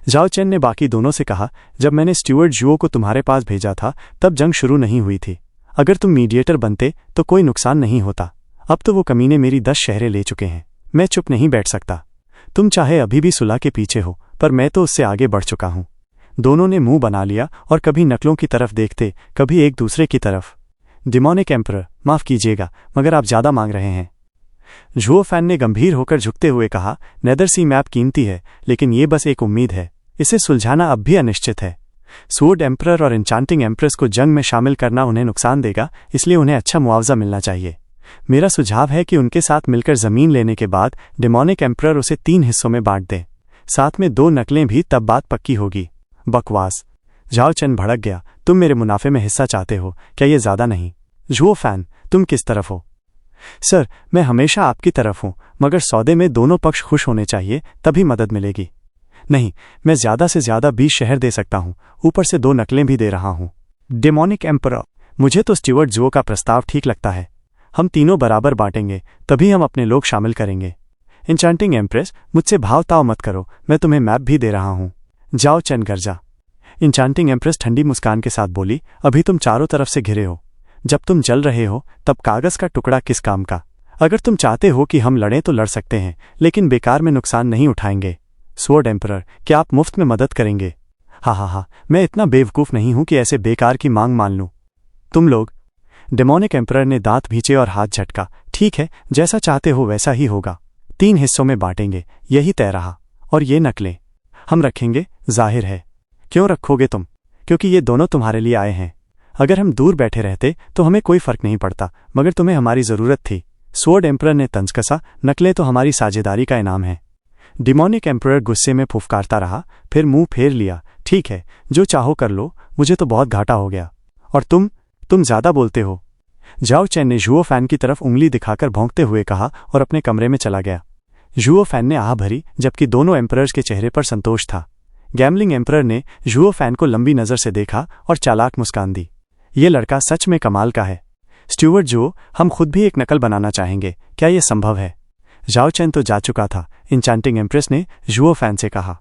S1: जाओ चेन ने बाकी दोनों से कहा, जब मैंने स्टीवर्ट जुओ को तुम्हारे पास भेजा था तब जंग शुरू नहीं हुई थी। अगर तुम मीडिएटर बनते तो कोई नुकसान नहीं होता। अब तो वो कमीने मेरी 10 शहरें ले चुके हैं। मैं चुप नहीं बैठ सकता। तुम चाहे अभी भी सुलह के पीछे हो, पर मैं तो उससे आगे बढ़ चुका हूं। दोनों ने मुंह बना लिया और कभी नकलों की तरफ देखते, कभी एक दूसरे की तरफ। डेमोनिक एम्परर, माफ कीजिएगा, मगर आप ज्यादा मांग रहे हैं। जुओ फैन ने गंभीर होकर झुकते हुए कहा, नेदर सी मैप कीमती है, लेकिन ये बस एक उम्मीद है। इसे सुलझाना अब भी अनिश्चित है। स्वॉर्ड एम्परर और इंचांटिंग एम्प्रेस को जंग में शामिल करना उन्हें नुकसान देगा, इसलिए उन्हें अच्छा मुआवजा मिलना चाहिए। मेरा सुझाव है कि उनके साथ मिलकर जमीन लेने के बाद डेमोनिक एम्परर उसे 3 हिस्सों में बांट दे, साथ में 2 नकलें भी, तब बात पक्की होगी। बकवास। जाओ चेन भड़क गया, तुम मेरे मुनाफे में हिस्सा चाहते हो, क्या ये ज्यादा नहीं? जुओ फैन, तुम किस तरफ हो? सर, मैं हमेशा आपकी तरफ हूं, मगर सौदे में दोनों पक्ष खुश होने चाहिए, तभी मदद मिलेगी। नहीं, मैं ज्यादा से ज्यादा 20 शहर दे सकता हूं, ऊपर से 2 नकलें भी दे रहा हूं। डेमोनिक एम्परर, मुझे तो स्टीवर्ट जुओ का प्रस्ताव ठीक लगता है। हम तीनों बराबर बांटेंगे, तभी हम अपने लोग शामिल करेंगे। इंचांटिंग एम्प्रेस, मुझसे भाव ताव मत करो, मैं तुम्हें मैप भी दे रहा हूं। जाओ चेन गर्जा। इंचांटिंग एम्प्रेस ठंडी मुस्कान के साथ बोली, अभी तुम चारों तरफ से घिरे हो। जब तुम जल रहे हो तब कागज का टुकड़ा किस काम का? अगर तुम चाहते हो कि हम लड़ें तो लड़ सकते हैं, लेकिन बेकार में नुकसान नहीं उठाएंगे। स्वॉर्ड एम्परर, क्या आप मुफ्त में मदद करेंगे? हा, मैं इतना बेवकूफ नहीं हूं कि ऐसे बेकार की मांग मान लूं। तुम लोग? डेमोनिक एम्परर ने दांत भींचे और हाथ झटका। ठीक है, जैसा चाहते हो वैसा ही होगा। 3 हिस्सों में बांटेंगे, यही तय रहा। और ये नकलें हम रखेंगे, जाहिर है। क्यों रखोगे तुम? क्योंकि ये दोनों तुम्हारे लिए आए हैं। अगर हम दूर बैठे रहते तो हमें कोई फर्क नहीं पड़ता, मगर तुम्हें हमारी जरूरत थी। स्वॉर्ड एम्परर ने तंज कसा, नकलें तो हमारी साझेदारी का इनाम है। डेमोनिक एम्परर गुस्से में फुफकारता रहा, फिर मुंह फेर लिया। ठीक है, जो चाहो कर लो, मुझे तो बहुत घाटा हो गया। और तुम ज्यादा बोलते हो। जाओ चेन ने जुओ फैन की तरफ उंगली दिखाकर भौंकते हुए कहा और अपने कमरे में चला गया। जुओ फैन ने आह भरी, जबकि दोनों एम्परर्स के चेहरे पर संतोष था। गैमलिंग एम्परर ने जुओ फैन को लंबी नजर से देखा और चालाक मुस्कान दी। ये लड़का सच में कमाल का है। स्टीवर्ट जुओ, हम खुद भी एक नकल बनाना चाहेंगे, क्या यह संभव है? जाओ चेन तो जा चुका था, इंचांटिंग एम्प्रेस ने जुओ फैन से कहा।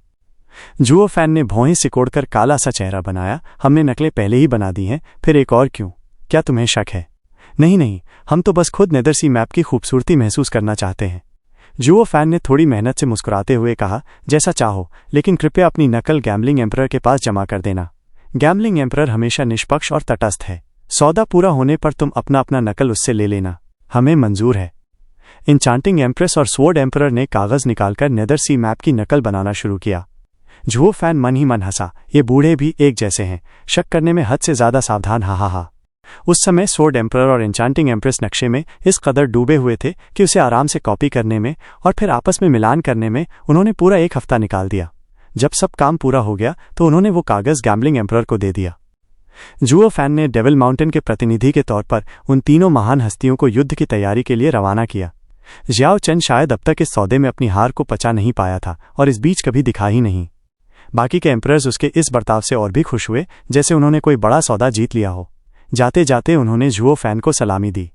S1: जुओ फैन ने भौहें सिकोड़कर काला सा चेहरा बनाया। हमने नकलें पहले ही बना दी हैं, फिर एक और क्यों? क्या तुम्हें शक है? नहीं, हम तो बस खुद नेदर सी मैप की खूबसूरती महसूस करना चाहते हैं। जुओ फैन ने थोड़ी मेहनत से मुस्कुराते हुए कहा, जैसा चाहो, लेकिन कृपया अपनी नकल गैमलिंग एम्परर के पास जमा कर देना। गैमलिंग एम्परर हमेशा निष्पक्ष और तटस्थ है। सौदा पूरा होने पर तुम अपना नकल उससे ले लेना, हमें मंजूर है। इंचांटिंग एम्प्रेस और स्वॉर्ड एम्परर ने कागज निकालकर नेदर सी मैप की नकल बनाना शुरू किया। जुओ फैन मन ही मन हंसा, ये बूढ़े भी एक जैसे हैं, शक करने में हद से ज्यादा सावधान। हा। उस समय स्वॉर्ड एम्परर और इंचांटिंग एम्प्रेस नक्शे में इस कदर डूबे हुए थे कि उसे आराम से कॉपी करने में और फिर आपस में मिलान करने में उन्होंने पूरा 1 हफ्ता निकाल दिया। जब सब काम पूरा हो गया तो उन्होंने वो कागज गैमलिंग एम्परर को दे दिया। जुओ फैन ने डेविल माउंटेन के प्रतिनिधि के तौर पर उन तीनों महान हस्तियों को युद्ध की तैयारी के लिए रवाना किया। जियाओ चेन शायद अब तक इस सौदे में अपनी हार को पचा नहीं पाया था और इस बीच कभी दिखा ही नहीं। बाकी के एम्परर्स उसके इस बर्ताव से और भी खुश हुए, जैसे उन्होंने कोई बड़ा सौदा जीत लिया हो। जाते जाते उन्होंने जुओ फैन को सलामी दी।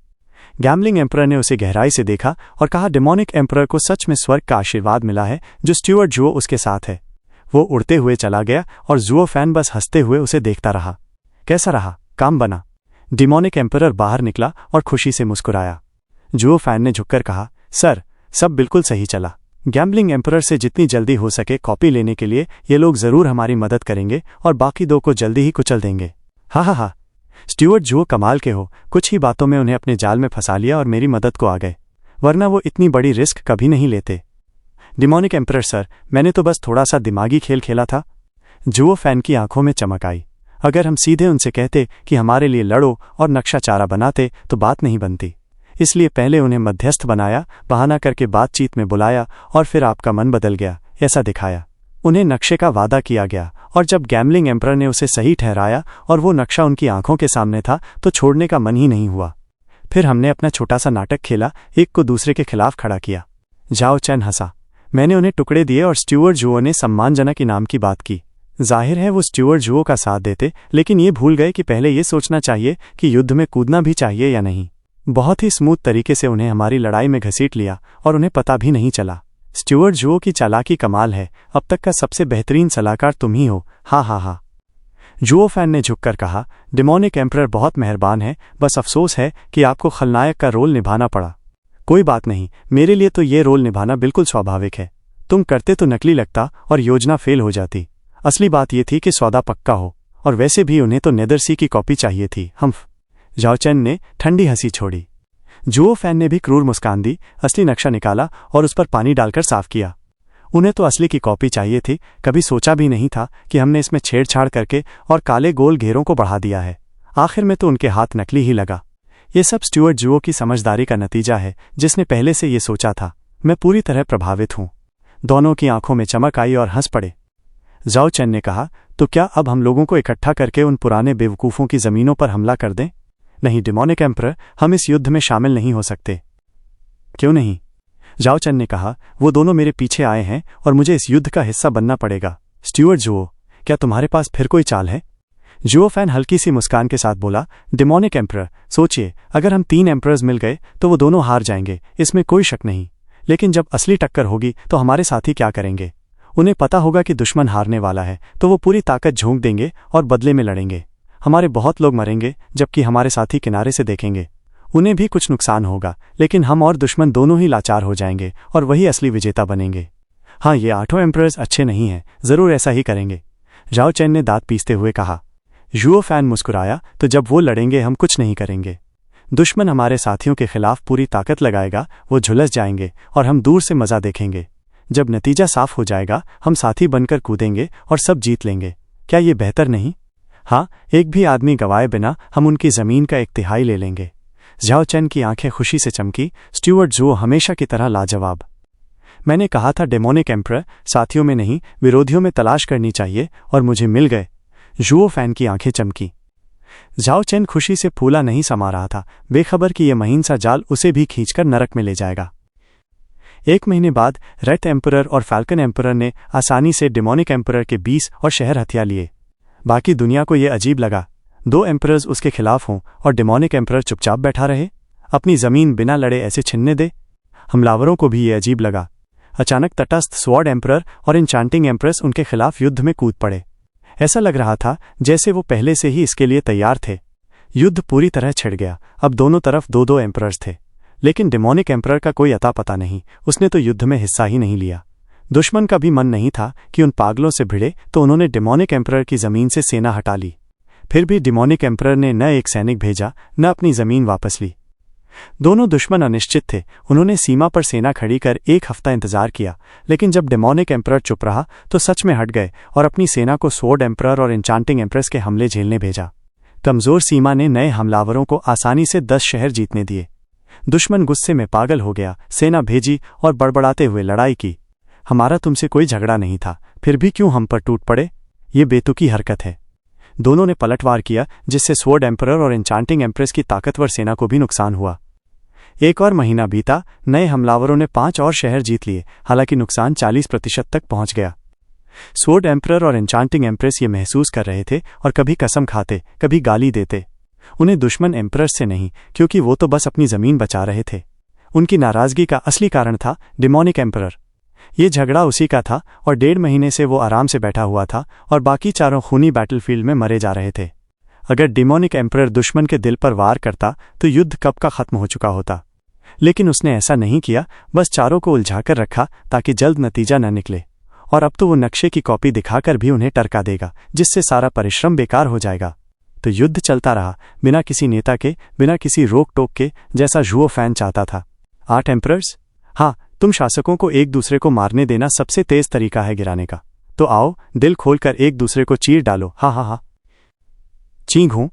S1: गैमलिंग एम्परर ने उसे गहराई से देखा और कहा, डेमोनिक एम्परर को सच में स्वर्ग का आशीर्वाद मिला है जो स्टीवर्ट जुओ उसके साथ है। वो उड़ते हुए चला गया और जुओ फैन बस हंसते हुए उसे देखता रहा। कैसा रहा, काम बना? डिमोनिक एम्परर बाहर निकला और खुशी से मुस्कुराया। जुओ फैन ने झुककर कहा, सर, सब बिल्कुल सही चला। गैम्बलिंग एम्परर से जितनी जल्दी हो सके कॉपी लेने के लिए ये लोग जरूर हमारी मदद करेंगे और बाकी दो को जल्दी ही कुचल देंगे। हा हा हा, स्टीवर्ट जुओ कमाल के हो, कुछ ही बातों में उन्हें अपने जाल में फंसा लिया और मेरी मदद को आ गए, वरना वो इतनी बड़ी रिस्क कभी नहीं लेते। डिमोनिक एम्परर सर, मैंने तो बस थोड़ा सा दिमागी खेल खेला था। जुओ फैन की आंखों में चमक आई। अगर हम सीधे उनसे कहते कि हमारे लिए लड़ो और नक्शा चारा बनाते तो बात नहीं बनती, इसलिए पहले उन्हें मध्यस्थ बनाया, बहाना करके बातचीत में बुलाया और फिर आपका मन बदल गया ऐसा दिखाया। उन्हें नक्शे का वादा किया गया और जब गैम्बलिंग एम्परर ने उसे सही ठहराया और वो नक्शा उनकी आंखों के सामने था तो छोड़ने का मन ही नहीं हुआ। फिर हमने अपना छोटा सा नाटक खेला, एक को दूसरे के खिलाफ खड़ा किया। जाओ चैन हंसा। मैंने उन्हें टुकड़े दिए और स्टीवर्ट जुओ ने सम्मानजनक इनाम की बात की। जाहिर है वो स्टीवर्ट जुओ का साथ देते, लेकिन ये भूल गए कि पहले ये सोचना चाहिए कि युद्ध में कूदना भी चाहिए या नहीं। बहुत ही स्मूथ तरीके से उन्हें हमारी लड़ाई में घसीट लिया और उन्हें पता भी नहीं चला। स्टीवर्ट जुओ की चालाकी कमाल है, अब तक का सबसे बेहतरीन सलाहकार तुम ही हो। हा हा हा। जुओ फैन ने झुककर कहा, डिमोनिक एम्परर बहुत मेहरबान है, बस अफसोस है कि आपको खलनायक का रोल निभाना पड़ा। कोई बात नहीं, मेरे लिए तो ये रोल निभाना बिल्कुल स्वाभाविक है। तुम करते तो नकली लगता और योजना फेल हो जाती। असली बात यह थी कि सौदा पक्का हो, और वैसे भी उन्हें तो नेदरसी की कॉपी चाहिए थी। हम्फ। जाओ चैन ने ठंडी हंसी छोड़ी। जुओ फैन ने भी क्रूर मुस्कान दी, असली नक्शा निकाला और उस पर पानी डालकर साफ किया। उन्हें तो असली की कॉपी चाहिए थी, कभी सोचा भी नहीं था कि हमने इसमें छेड़छाड़ करके और काले गोल घेरों को बढ़ा दिया है। आखिर में तो उनके हाथ नकली ही लगा। ये सब स्टीवर्ट जुओ की समझदारी का नतीजा है, जिसने पहले से ये सोचा था। मैं पूरी तरह प्रभावित हूं। दोनों की आंखों में चमक आई और हंस पड़े। जाओ चैन ने कहा, तो क्या अब हम लोगों को इकट्ठा करके उन पुराने बेवकूफ़ों की ज़मीनों पर हमला कर दें? नहीं डिमोनिक एम्परर, हम इस युद्ध में शामिल नहीं हो सकते। क्यों नहीं? जाओ चैन ने कहा, वो दोनों मेरे पीछे आए हैं और मुझे इस युद्ध का हिस्सा बनना पड़ेगा। स्टीवर्ट जुओ, क्या तुम्हारे पास फिर कोई चाल है? जुओ फैन हल्की सी मुस्कान के साथ बोला, डिमोनिक एम्परर, सोचिए, अगर हम 3 एम्परर्स मिल गए तो वो दोनों हार जाएंगे, इसमें कोई शक नहीं। लेकिन जब असली टक्कर होगी तो हमारे साथी क्या करेंगे? उन्हें पता होगा कि दुश्मन हारने वाला है, तो वो पूरी ताकत झोंक देंगे और बदले में लड़ेंगे। हमारे बहुत लोग मरेंगे, जबकि हमारे साथी किनारे से देखेंगे। उन्हें भी कुछ नुकसान होगा, लेकिन हम और दुश्मन दोनों ही लाचार हो जाएंगे और वही असली विजेता बनेंगे। हाँ, ये 8 एम्परर्स अच्छे नहीं हैं, जरूर ऐसा ही करेंगे। जाओ चैन ने दांत पीसते हुए कहा। जुओ फैन मुस्कुराया, तो जब वो लड़ेंगे हम कुछ नहीं करेंगे। दुश्मन हमारे साथियों के खिलाफ पूरी ताकत लगाएगा, वो झुलस जाएंगे और हम दूर से मजा देखेंगे। जब नतीजा साफ हो जाएगा हम साथी बनकर कूदेंगे और सब जीत लेंगे। क्या ये बेहतर नहीं? हाँ, एक भी आदमी गवाए बिना हम उनकी जमीन का 1/3 ले लेंगे। जाओ चैन की आंखें खुशी से चमकी। स्टीवर्ट जुओ हमेशा की तरह लाजवाब। मैंने कहा था डेमोनिक एम्परर, साथियों में नहीं विरोधियों में तलाश करनी चाहिए, और मुझे मिल गए। जुओ फैन की आंखें चमकी। जाओ चैन खुशी से फूला नहीं समा रहा था, बेखबर कि यह महीन सा जाल उसे भी खींचकर नरक में ले जाएगा। 1 महीने बाद रेड एम्परर और फैल्कन एम्परर ने आसानी से डेमोनिक एम्परर के 20 और शहर हथिया लिए। बाकी दुनिया को यह अजीब लगा, 2 एम्परर्स उसके खिलाफ हों और डेमोनिक एम्परर चुपचाप बैठा रहे, अपनी जमीन बिना लड़े ऐसे छिनने दे। हमलावरों को भी यह अजीब लगा। अचानक तटस्थ स्वॉर्ड एम्परर और इंचांटिंग एम्प्रेस उनके खिलाफ युद्ध में कूद पड़े। ऐसा लग रहा था जैसे वो पहले से ही इसके लिए तैयार थे। युद्ध पूरी तरह छिड़ गया। अब दोनों तरफ 2-2 एम्परर्स थे, लेकिन डेमोनिक एम्परर का कोई अता पता नहीं, उसने तो युद्ध में हिस्सा ही नहीं लिया। दुश्मन का भी मन नहीं था कि उन पागलों से भिड़े, तो उन्होंने डेमोनिक एम्परर की जमीन से सेना हटा ली। फिर भी डेमोनिक एम्परर ने न एक सैनिक भेजा, न अपनी जमीन वापस ली। दोनों दुश्मन अनिश्चित थे। उन्होंने सीमा पर सेना खड़ी कर 1 हफ्ता इंतजार किया, लेकिन जब डेमोनिक एम्परर चुप रहा तो सच में हट गए और अपनी सेना को स्वॉर्ड एम्परर और इंचांटिंग एम्प्रेस के हमले झेलने भेजा। कमजोर सीमा ने नए हमलावरों को आसानी से 10 शहर जीतने दिए। दुश्मन गुस्से में पागल हो गया, सेना भेजी और बड़बड़ाते हुए लड़ाई की। हमारा तुमसे कोई झगड़ा नहीं था, फिर भी क्यों हम पर टूट पड़े? ये बेतुकी हरकत है। दोनों ने पलटवार किया, जिससे स्वॉर्ड एम्परर और इंचांटिंग एम्प्रेस की ताकतवर सेना को भी नुकसान हुआ। 1 और महीना बीता, नए हमलावरों ने 5 और शहर जीत लिए, हालांकि नुकसान 40% तक पहुंच गया। स्वॉर्ड एम्परर और इंचांटिंग एम्प्रेस ये महसूस कर रहे थे और कभी कसम खाते, कभी गाली देते। उन्हें दुश्मन एम्परर से नहीं, क्योंकि वो तो बस अपनी जमीन बचा रहे थे। उनकी नाराजगी का असली कारण था डेमोनिक एम्परर। ये झगड़ा उसी का था और 1.5 महीने से वो आराम से बैठा हुआ था और बाकी चारों खूनी बैटलफील्ड में मरे जा रहे थे। अगर डिमोनिक एम्परर दुश्मन के दिल पर वार करता तो युद्ध कब का खत्म हो चुका होता, लेकिन उसने ऐसा नहीं किया, बस चारों को उलझाकर रखा ताकि जल्द नतीजा न निकले। और अब तो वो नक्शे की कॉपी दिखाकर भी उन्हें टरका देगा, जिससे सारा परिश्रम बेकार हो जाएगा। तो युद्ध चलता रहा, बिना किसी नेता के, बिना किसी रोक टोक के, जैसा जुओ फैन चाहता था। 8 एम्परर्स? हाँ, तुम शासकों को एक दूसरे को मारने देना सबसे तेज तरीका है गिराने का। तो आओ, दिल खोलकर एक दूसरे को चीर डालो। हा हा हा। चींग हूं।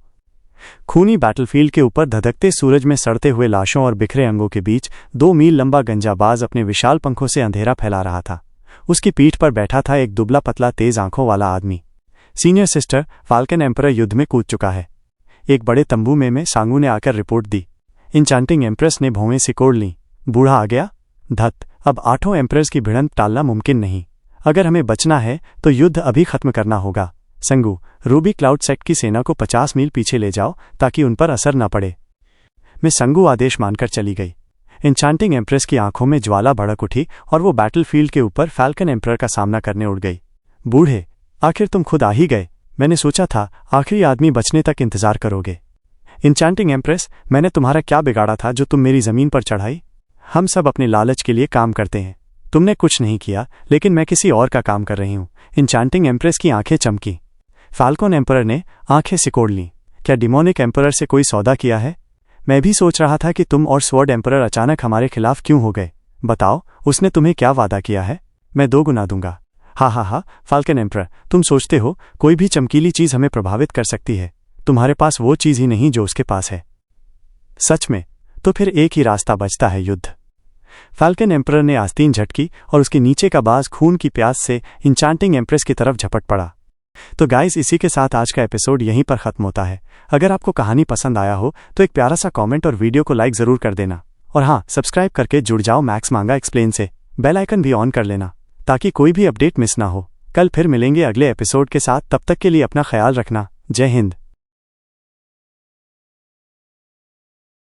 S1: खूनी बैटलफील्ड के ऊपर धधकते सूरज में सड़ते हुए लाशों और बिखरे अंगों के बीच 2 मील लंबा गंजाबाज अपने विशाल पंखों से अंधेरा फैला रहा था। उसकी पीठ पर बैठा था एक दुबला पतला तेज आंखों वाला आदमी। सीनियर सिस्टर, फाल्कन एम्परर युद्ध में कूद चुका है। एक बड़े तंबू में सांगू ने आकर रिपोर्ट दी। इंचांटिंग एम्प्रेस ने भौवें सिकोड़ लीं। बूढ़ा आ गया? धत, अब 8 एम्परर्स की भिड़ंत टालना मुमकिन नहीं। अगर हमें बचना है तो युद्ध अभी खत्म करना होगा। संगू, रूबी क्लाउड सेक्ट की सेना को 50 मील पीछे ले जाओ ताकि उन पर असर न पड़े। मैं संगू आदेश मानकर चली गई। इंचांटिंग एम्प्रेस की आंखों में ज्वाला भड़क उठी और वो बैटलफील्ड के ऊपर फाल्कन एम्परर का सामना करने उड़ गई। बूढ़े, आखिर तुम खुद आ ही गए। मैंने सोचा था आखिरी आदमी बचने तक इंतजार करोगे। इंचांटिंग एम्प्रेस, मैंने तुम्हारा क्या बिगाड़ा था जो तुम मेरी जमीन पर चढ़ाई? हम सब अपने लालच के लिए काम करते हैं। तुमने कुछ नहीं किया, लेकिन मैं किसी और का काम कर रही हूं। इंचांटिंग एम्प्रेस की आंखें चमकी। फाल्कन एम्परर ने आंखें सिकोड़ लीं। क्या डिमोनिक एम्परर से कोई सौदा किया है? मैं भी सोच रहा था कि तुम और स्वॉर्ड एम्परर अचानक हमारे खिलाफ क्यों हो गए। बताओ, उसने तुम्हें क्या वादा किया है? मैं 2 गुना दूंगा। हा हा हा। फाल्कन एम्परर, तुम सोचते हो कोई भी चमकीली चीज हमें प्रभावित कर सकती है? तुम्हारे पास वो चीज ही नहीं जो उसके पास है। सच में? तो फिर एक ही रास्ता बचता है, युद्ध। फाल्कन एम्परर ने आस्तीन झटकी और उसके नीचे का बाज खून की प्यास से इंचांटिंग एम्प्रेस की तरफ झपट पड़ा। तो गाइस, इसी के साथ आज का एपिसोड यहीं पर खत्म होता है। अगर आपको कहानी पसंद आया हो तो एक प्यारा सा कमेंट और वीडियो को लाइक जरूर कर देना। और हाँ, सब्सक्राइब करके जुड़ जाओ मैक्स मांगा एक्सप्लेन से। बेल आइकन भी ऑन कर लेना ताकि कोई भी अपडेट मिस ना हो। कल फिर मिलेंगे अगले एपिसोड के साथ। तब तक के लिए अपना ख्याल रखना। जय हिंद।